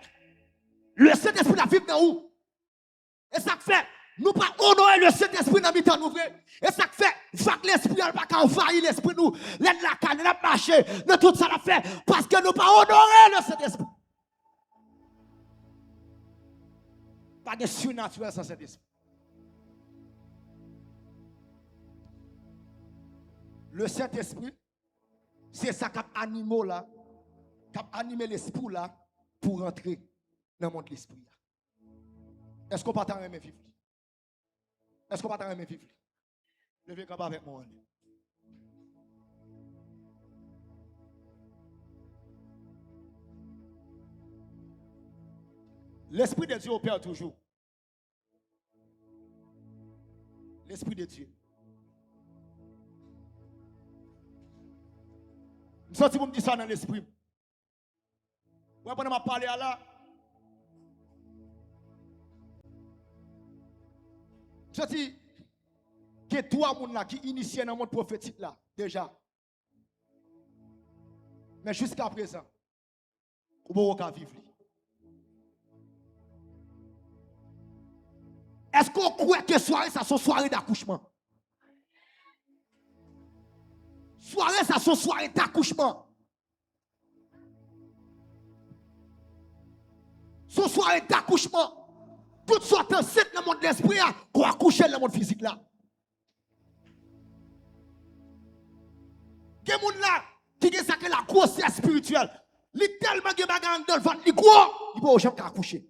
Le Saint-Esprit la vie dans vous. Et ça fait, nous pas honorer le Saint-Esprit dans le nous. Et ça fait, que l'esprit n'a pas envahir l'esprit nous. La canne, la marché, de tout ça la fait. Parce que nous pas honorer le Saint-Esprit. Pas de surnaturel sans cet esprit. Le Saint-Esprit, c'est ça qui anime là, qui anime l'esprit là pour rentrer dans le monde de l'esprit. Est-ce qu'on peut t'en remettre vivre? Est-ce qu'on peut t'en remettre vivre? Levez comme avec moi. L'esprit de Dieu opère toujours. L'esprit de Dieu. Je sens que vous me dites ça dans l'esprit. Vous avez parlé à là. Je dis que toi, moun là, qui initié dans le monde prophétique là, déjà. Mais jusqu'à présent, vous pouvez vivre. Est-ce qu'on croit que soirée, ça, c'est soirée d'accouchement? Soirée, ça, c'est soirée d'accouchement. C'est soirée d'accouchement. Toutes sortes enceinte dans le monde de l'esprit, qu'on accouche dans le monde physique là. Il y a des gens là qui ont ça que la grossesse spirituelle. Il est tellement de bagages dans le ventre, il est gros, il ne peut jamais accoucher.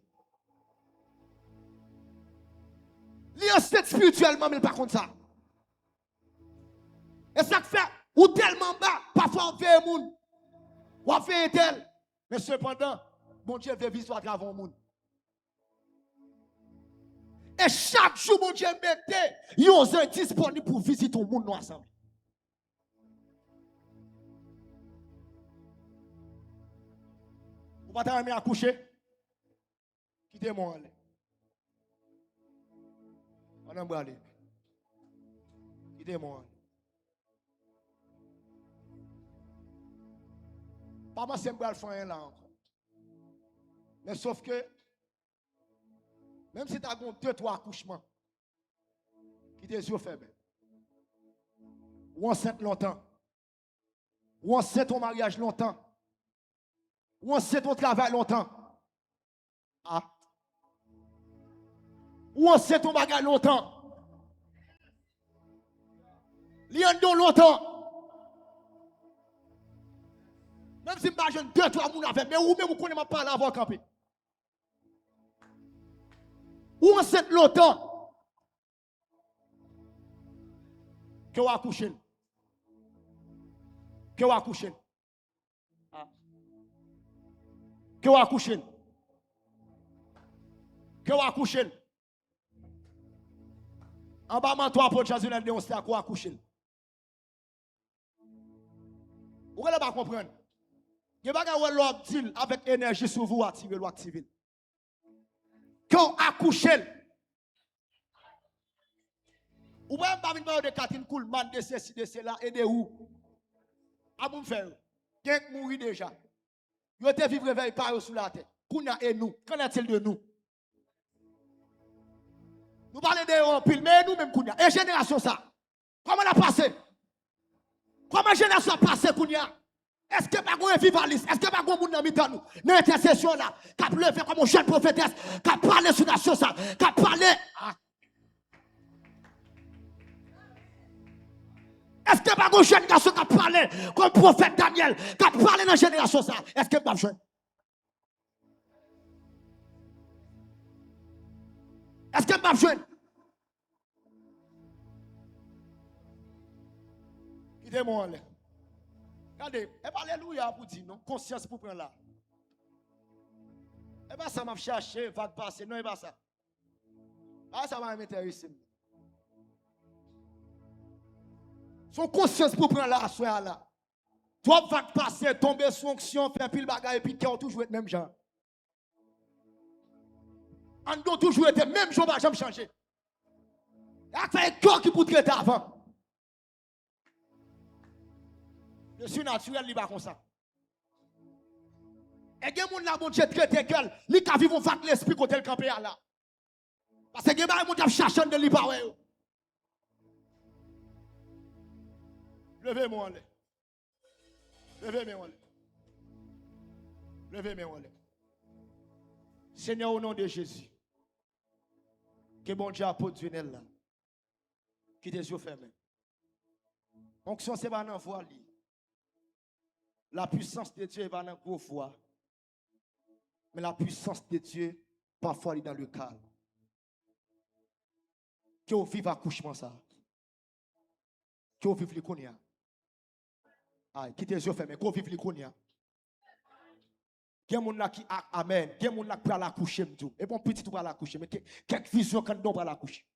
Il est enceinte spirituellement, mais par contre ça. Et ça fait, ou tellement bas, parfois on fait un monde, ou on fait un tel. Mais cependant, mon Dieu veut vivre à travers le monde. Et chaque jour, mon Dieu mettait, ils ont disponible pour visiter le monde ensemble. Vous ne pouvez pas t'aimer à coucher? Quittez-moi. On a aller. Quittez-moi. Pas moi, c'est un faire là encore. Mais sauf que, même si tu as 2-3 accouchements, qui tes yeux faibles, ou enceinte longtemps, ou enceinte ton mariage longtemps, ou enceinte ton travail longtemps, ah, Ou on sait ton bagage longtemps. Liendo longtemps. Même si je ne deux, trois moun avec, mais ou même vous connaissez ma parole avant camper. Ou on sait longtemps. Que vous accouchez. Que vous accouchez. Que vous accouchez. Que vous accouchez. En bas, man, toi, pour Jésus-Christ, on sait à quoi accoucher. Vous ne pas comprendre. Il y a des gens avec énergie sur vous, activer ou activer. Quand accoucher. Ou même pas venir de Catherine Coolman, de ceci, de cela, et de où. À vous faire. Il y a mourir déjà. Il y a vivre réveil par sous la tête. Kounya et nous. Qu'en est-il de nous? Nous parlons de pile, mais nous-mêmes, Kounya. Et génération ça. Comment elle a passé? Comment génération a passé, Kounya? Est-ce que pas un vivaliste? Est-ce que pas un monde dans mi-temps nous? Dans l'intercession là, qui a levé comme un jeune prophétesse, qui a parlé sur la nation ça, qui a parlé. Est-ce que pas un jeune garçon qui a parlé comme prophète Daniel, qui a parlé dans la génération ça? Est-ce que pas jeune? Est-ce que pas jeune? Quittez-moi là. Regardez, et pas alléluia pour dire non, conscience pour prendre là. Et pas ça m'a cherché, va passer, non, et pas ça. Ah, ça m'a m'intéresser. Son conscience pour prendre là, soir là. Toi, va passer, tomber sous onction, faire pile bagaille, et puis qui ont toujours été même gens. On doit toujours être même gens, jamais changer. Il y a fait un corps qui peut traiter avant. Le surnaturel, il va comme ça. Et il y a des gens qui ont traité qu'elle, ils ont vécu avec l'esprit quand elle campé là. Parce que il y a des gens qui cherchent de l'hyper. Levez-moi. Levez-moi. Levez-moi. Seigneur, au nom de Jésus, que bon Dieu apporte là. Qui tes yeux fermés. Onction, c'est pas dans la voie. La puissance de Dieu est pas dans la foi. Mais la puissance de Dieu, parfois, est dans le calme. Que vous vivez accouchement ça. Que vous vivez l'économie. Aïe, qui tes yeux fermés. Que vous vivez l'économie. Il y a des gens qui amen. Il y a des gens qui peuvent l'accoucher. Et bon, petit, tu vas l'accoucher. Mais quelques visions quand on va l'accoucher.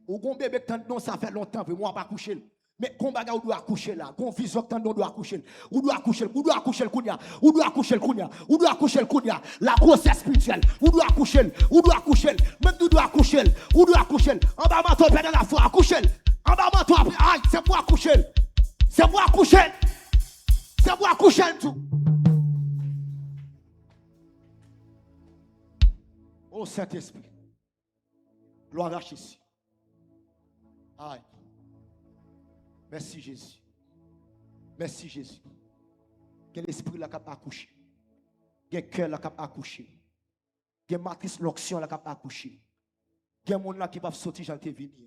Ou gon bébé quand ça fait longtemps, moi pas coucher. Mais qu'on baga ou doit accoucher là, qu'on vision quand on doit accoucher. Ou doit accoucher le kounya, ou doit accoucher le kounya, ou doit accoucher le kounya, la grossesse spirituelle, ou doit accoucher, même tu dois accoucher, ou doit accoucher. En bas ma toi perdre la foi, accoucher. En bas ma toi aïe, c'est pour accoucher. C'est pour accoucher. C'est pour accoucher tout. Oh Saint-Esprit. Gloire à Jésus. Aïe. Merci Jésus. Merci Jésus. Quel esprit la cap accoucher. Quel cœur la cap accoucher. Quel matrice l'onction la cap accoucher. Quel monde là qui va sortir j'en te venir.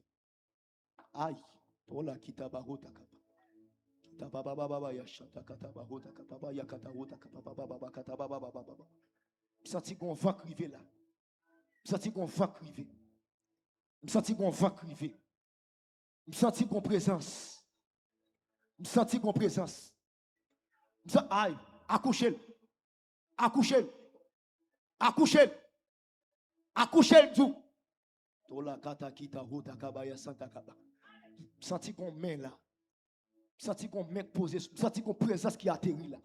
Aïe. Oh là qui tabarota kapa. Tababa ya chanta katabarota kapa ya katarota kapa katabarota. Senti qu'on va criver là. Senti qu'on va criver. Senti qu'on va criver. Senti qu'on présence. Senti qu'on présence. Aïe, accoucher. Accoucher. Accoucher. Accoucher tout. Tola kata kita rota kabaya santa kaba. Senti qu'on main là. Senti qu'on main posé. Senti qu'on présence qui atterrit là.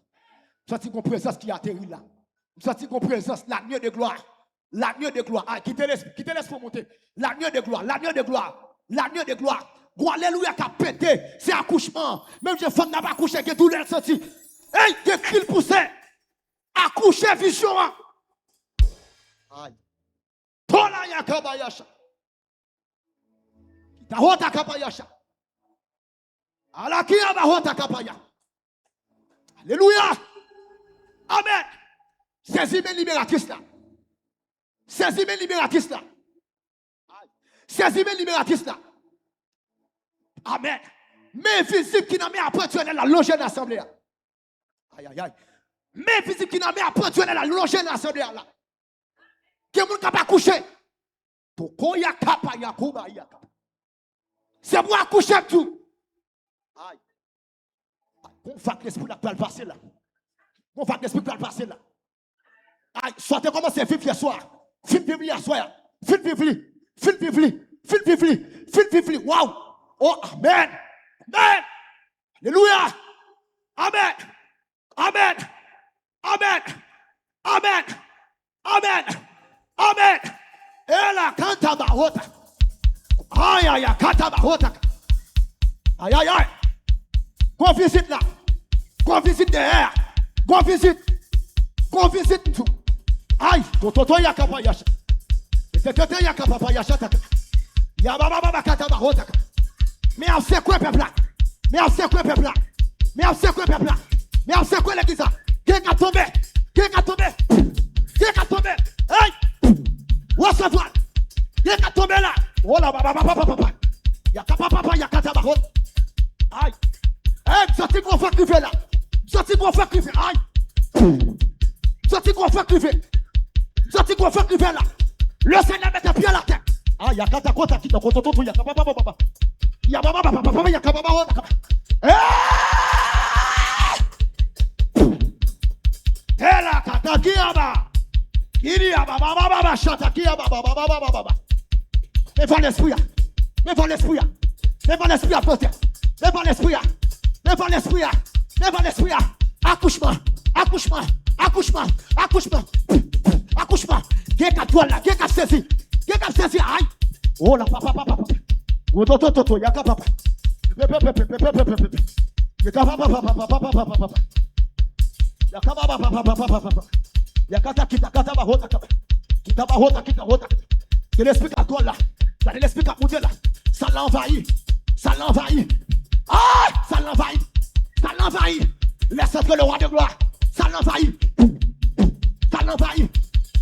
Senti qu'on présence qui atterrit là. Senti qu'on présence l'agneau de gloire. L'agneau de gloire. Ah, qui te laisse pour monter. L'agneau de gloire. L'agneau de gloire. L'agneau de gloire. Alléluia qui a pété, c'est accouchement. Même si femme n'a pas accouché, que tout le monde senti. Hey, des cris poussés. Accoucher vision. Aïe. Tola ya kabayasha. Tahota kabayasha. Alakia bahota kabaya. Alléluia. Amen. Saisis mes libératrices là. Saisis mes libératrices là. Saisis mes libératrices là. Amen. Mais visible qui n'a mis après tu es la loger dans l'assemblée. Aïe aïe aïe. Mais visible qui n'a mis après tu es la loger dans l'assemblée là. Que moun ka pas coucher. Toko ya kapa ya kuba ya kapa. C'est pour accoucher tout. Aïe. On va que l'esprit là peut le passer là. On va que l'esprit peut le passer là. Aïe, sortez comment c'est vivre hier soir. Fin vivre hier soir. Fin vivre. Waouh. Oh, amen. Amen. Alléluia. Amen. Amen. Amen. Amen. Amen. Amen. Et la canta barota. Aïe, aïe, canta barota. Aïe, aïe, aïe. Qu'on visite là. Qu'on visite derrière. Qu'on visite tout. Aïe, toto ya kapa yasha. Toto ya kapa yasha. Ya baba canta barota. Mais on sait quoi peuple là. Mais on sait quoi peuple là. Mais on sait quoi peuple là. Mais on sait quoi l'église là. Qui a tombé. Aïe. Recevoir. Qui a tombé là. Oh là papa. Ya papa ya canta barota. Aïe. Aïe, sorti qu'on fait criver là. Aïe. Sorti qu'on fait criver là. Le Seigneur met un pied à la terre. Ah, il y a kata kota qui te kototo il y a papa. Il y a papa, il y a papa. Eh la kata kiaba. Il y a baba chata kiaba baba. Mais va l'esprit. À porter. Mais va l'esprit. Accouchement. Qu'est-ce qu'a saisi? Aïe. Oh la papa. Oh toto, y'a papa. C'est l'esprit à toi là. C'est l'esprit à monter là. Ça l'envahit. Ah, ça l'envahit. Laisse entrer le roi de gloire. Ça l'envahit.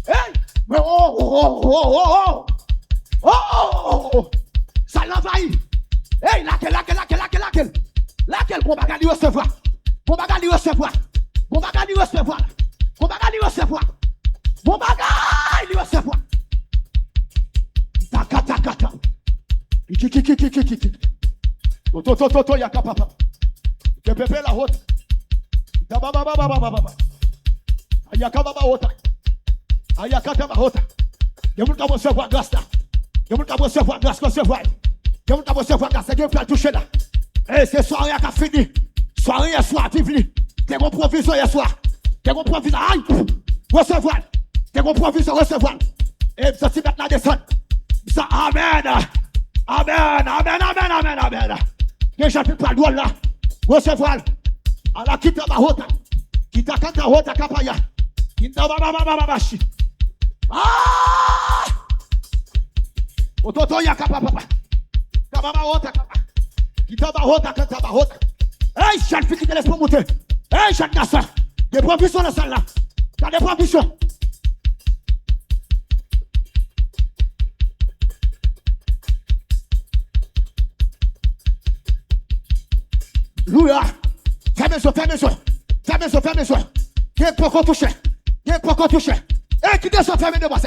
Hey! Mais oh! Ça l'envahit. Hey, laquelle? Qu'on va gagner recevoir. Bon bagage recevoir. Takata. Toto, y'a papa. Que bébé la haute. Baba. Ayakaba hota. Ayakata hota. Y'a mon cabo se voit grâce là. Y'a mon cabo se voit grâce qu'on se voit. Y'a mon cabo se voit grâce. Y'a mon toucher là. Eh, c'est soirée qui a fini. Soirée hier soir, vive-li. T'es mon provision hier soir. T'es mon provision. Aïe. Recevoir. T'es mon provision, recevoir. Et ça s'y met la descente. Ça, amen. Déjà, tu pas le droit là. Recevoir. À la quitte ma hota. Quitte à kanta hota kapaya. Quitte à bababababashi. Ah! Ototo ya kapapa. Kababa hota kapa. Quitte à ma hota kanta ma hota. Hey, jeune fille qui te laisse pas monter. Hey, jeune garçon. Des provisions dans la salle là. T'as des provisions. Louia. Fermez ça. Qui est pas touché. Eh, qui descend fermé de moi,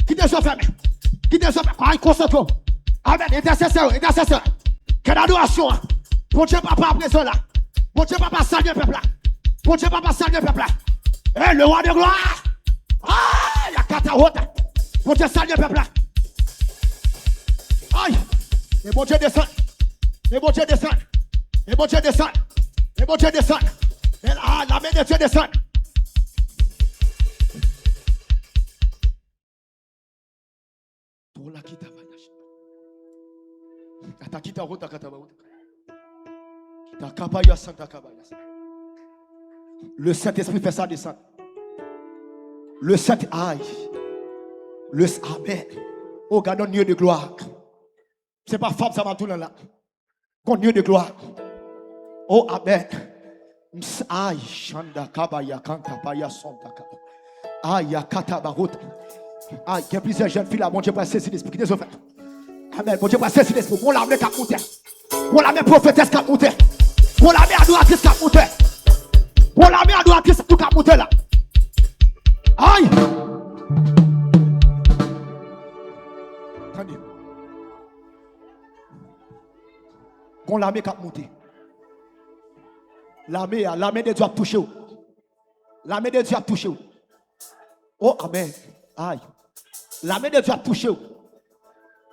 qui descend fermé. Aïe, concentre. Amen, intercesseur. Quelle adoration. Bon Dieu, papa, présent là. Bon Dieu, papa, salut le peuple là. Eh, le roi de gloire. Ah, il y a Kataota. Bon Dieu, salut le peuple là. Aïe. Et bon Dieu descend. Et bon Dieu descend. Et là, la main de Dieu descend. Pour la kita vayash. Kata kita rota kata ba. Kita kabaya santa kabaya. Le Saint-Esprit fait ça descendre. Le Saint aïe. Le Amen. Oh, gardons Dieu de gloire. C'est pas femme, ça va tout là. Qu'on Dieu de gloire. Oh, Amen. Aïe, Shanda Kabaya Kanta Paya Santa Kaba. Aïe, Kata Barota. Aïe, il y a plusieurs jeunes filles là, mon Dieu, pas saisir l'esprit des offres. Amen. Bon Dieu va saisir l'esprit. Bon l'armée qui a monté. Bon l'armée prophétesse qui a monté. Bon l'armée adoratrice qui a monté. Bon l'armée adoratrice tout qui a monté là. Aïe. Attendez. Bon l'armée qui a monté. L'armée de Dieu a touché. L'armée de Dieu a touché. Oh, amen. Aïe. L'armée de Dieu a touché.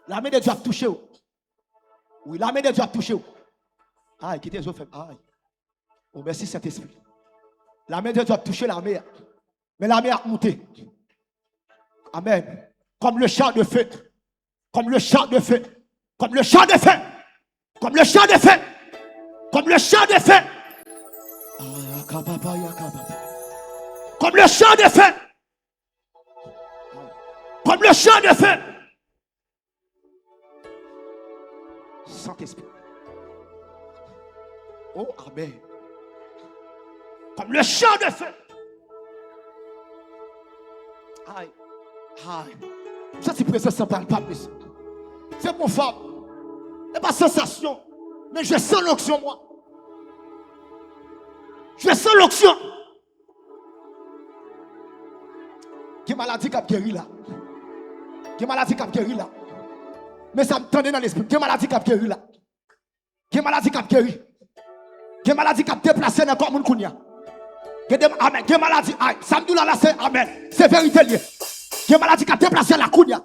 L'armée de Dieu a touché. Oui, l'armée de Dieu a touché. Aïe, quittez les autres. Aïe. Oh, merci Saint-Esprit. L'armée de Dieu a touché l'armée. Mais l'armée a monté. Amen. Comme le char de feu. Comme le char de feu. Comme le char de feu. Comme le char de feu. Comme le char de feu. Comme le chant de feu. Comme le chant de feu. Saint-Esprit. Oh, amen. Comme le chant de feu. Aïe. Aïe. Ça, c'est présence sans parle pas plus. C'est mon femme. C'est pas sensation. Mais je sens l'onction, moi. Je sens l'onction. Qui maladie qui a guéri là? Qui maladie qui a guéri là? Mais ça me tendait dans l'esprit. Qui maladie qui a guéri là? Qui maladie qui a guéri? Qui maladie qui a déplacé dans le corps de Kounia? Amen. Qui maladie? Ça me dit là, c'est amen. C'est vérité lié. Qui maladie qui a déplacé la Kounia?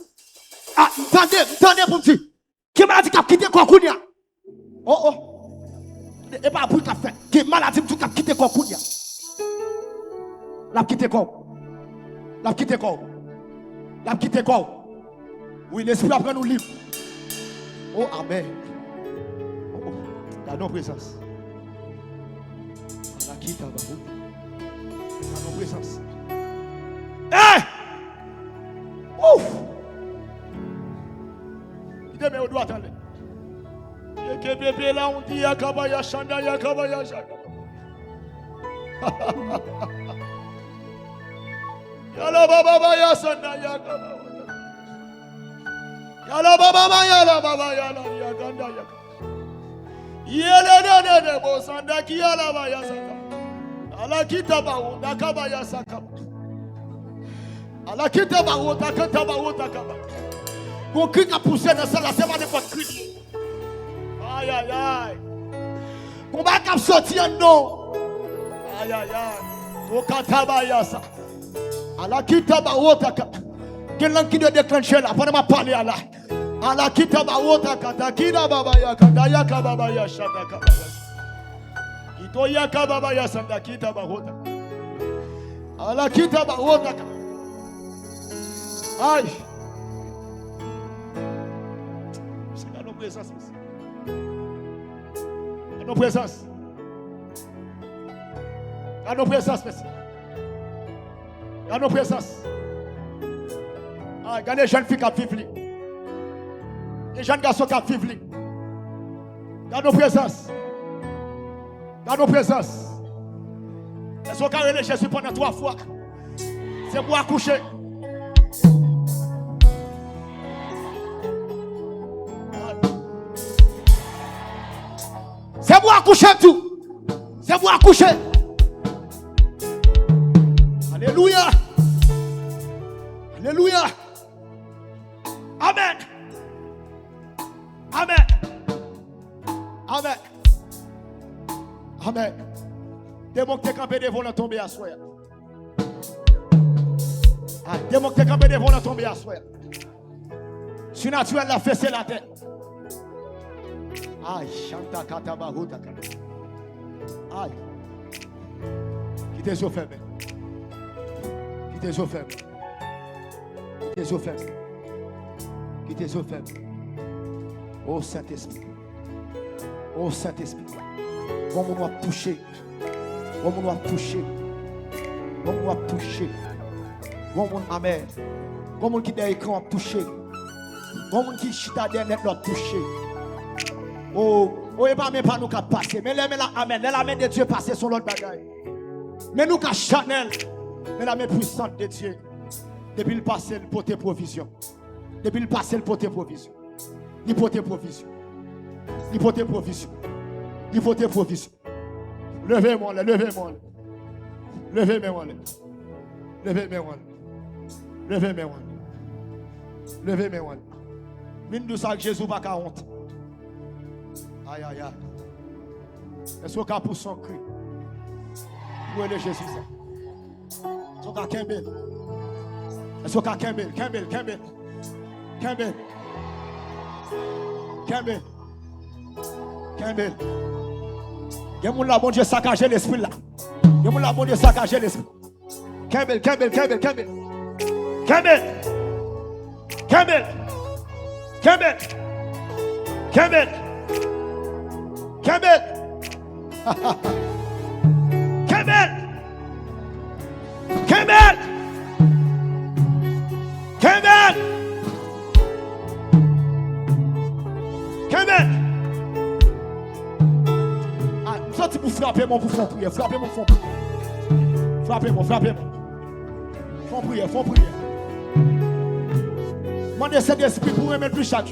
Ah, attendez pour me dire. Qui maladie qui a quitté le corps Kounia? Oh. Et pas pour qu'a fait. Qui maladie qui a quitté le corps Kounia? La quitté corps. La quitté corps. La quitté corps. Oui, l'esprit après nous libre. Oh, amen. Oh, la non-présence. La quitte à vous. La non-présence. Eh! Ouf! Il est au droit, attendez. Il est bébé là, on dit Yakabaya Shanda, Yakabaya Shanda. Yala baba ya sanda ya kaba. Yala baba yala ya ganda ya. Yele de bo sanda ki yala ba ya saka. Ala kitaba o dakaba ya saka. Ala kitaba o dakaba o dakaba. Ko cri a poussé dans ça la semane pas cri. Aïe aïe aïe. Ko ba cap sorti en non. Aïe aïe aïe. Ko kataba ya sa. Allah kita bawota ka. Quel langue qui doit déclencher là? Pendant ma parler à là. Allah kita bawota ka. Takida baba ya kanda ya ka baba ya shanda ka. Ito ya ka baba ya shanda kita bawota. Allah kita bawota ka. Aïe. C'est dans nos présences. Dans nos présences. Dans nos présences, merci. Dans nos présences. Ah, regardez les jeunes filles qui vivent. Les jeunes garçons qui vivent. Dans nos présences. Dans nos présences. Elles sont carrées Jésus pendant 3 fois. C'est pour accoucher. C'est pour accoucher tout. C'est pour accoucher. Alléluia. Alléluia. Amen. Amen. Amen. Amen. Démon que t'es campé devant la tomber à soi. Démon que t'es campé devant la tomber à soi. Surnaturel l'a fessé la tête. Aïe, chanta katabahuta. Aïe. Qui t'es au faible. Qui t'es au faible. Qui t'es au faible. Qui t'es au faible. Oh Saint-Esprit. Oh Saint-Esprit. Bon, on va toucher. Bon, on va toucher. Bon, on va toucher. Bon, on amen. Bon, on qui est écran va toucher. Bon, on qui chita derrière va toucher. Oh, et pas même pas nous qu'à passer. Mais la amen. La main de Dieu passer sur l'autre bagaille. Mais nous qu'à Chanel. Mais la main puissante de Dieu. Depuis le passé, le poté provision. Depuis le passé, le poté provision. Il faut tes provisions. Il faut tes provisions. Il faut tes provisions. Levez-moi, levez-moi. Levez-moi. Levez-moi. Levez-moi. Levez-moi. Mine de ça que Jésus n'a pas honte. Aïe, aïe, aïe. Est-ce qu'on a pour son cri? Où est Jésus? Est-ce qu'on a Kembel? Est-ce qu'on a Kembel? Kembel. Il y a mon bon Dieu saccagé l'esprit là. Il y a mon bon Dieu saccagé l'esprit. Kembel. Sorti pour frapper mon pour fond prière. Frappez mon fond prière. Frappez-moi. Fond prière. Demandez cet esprit pour remettre plus chaque jour.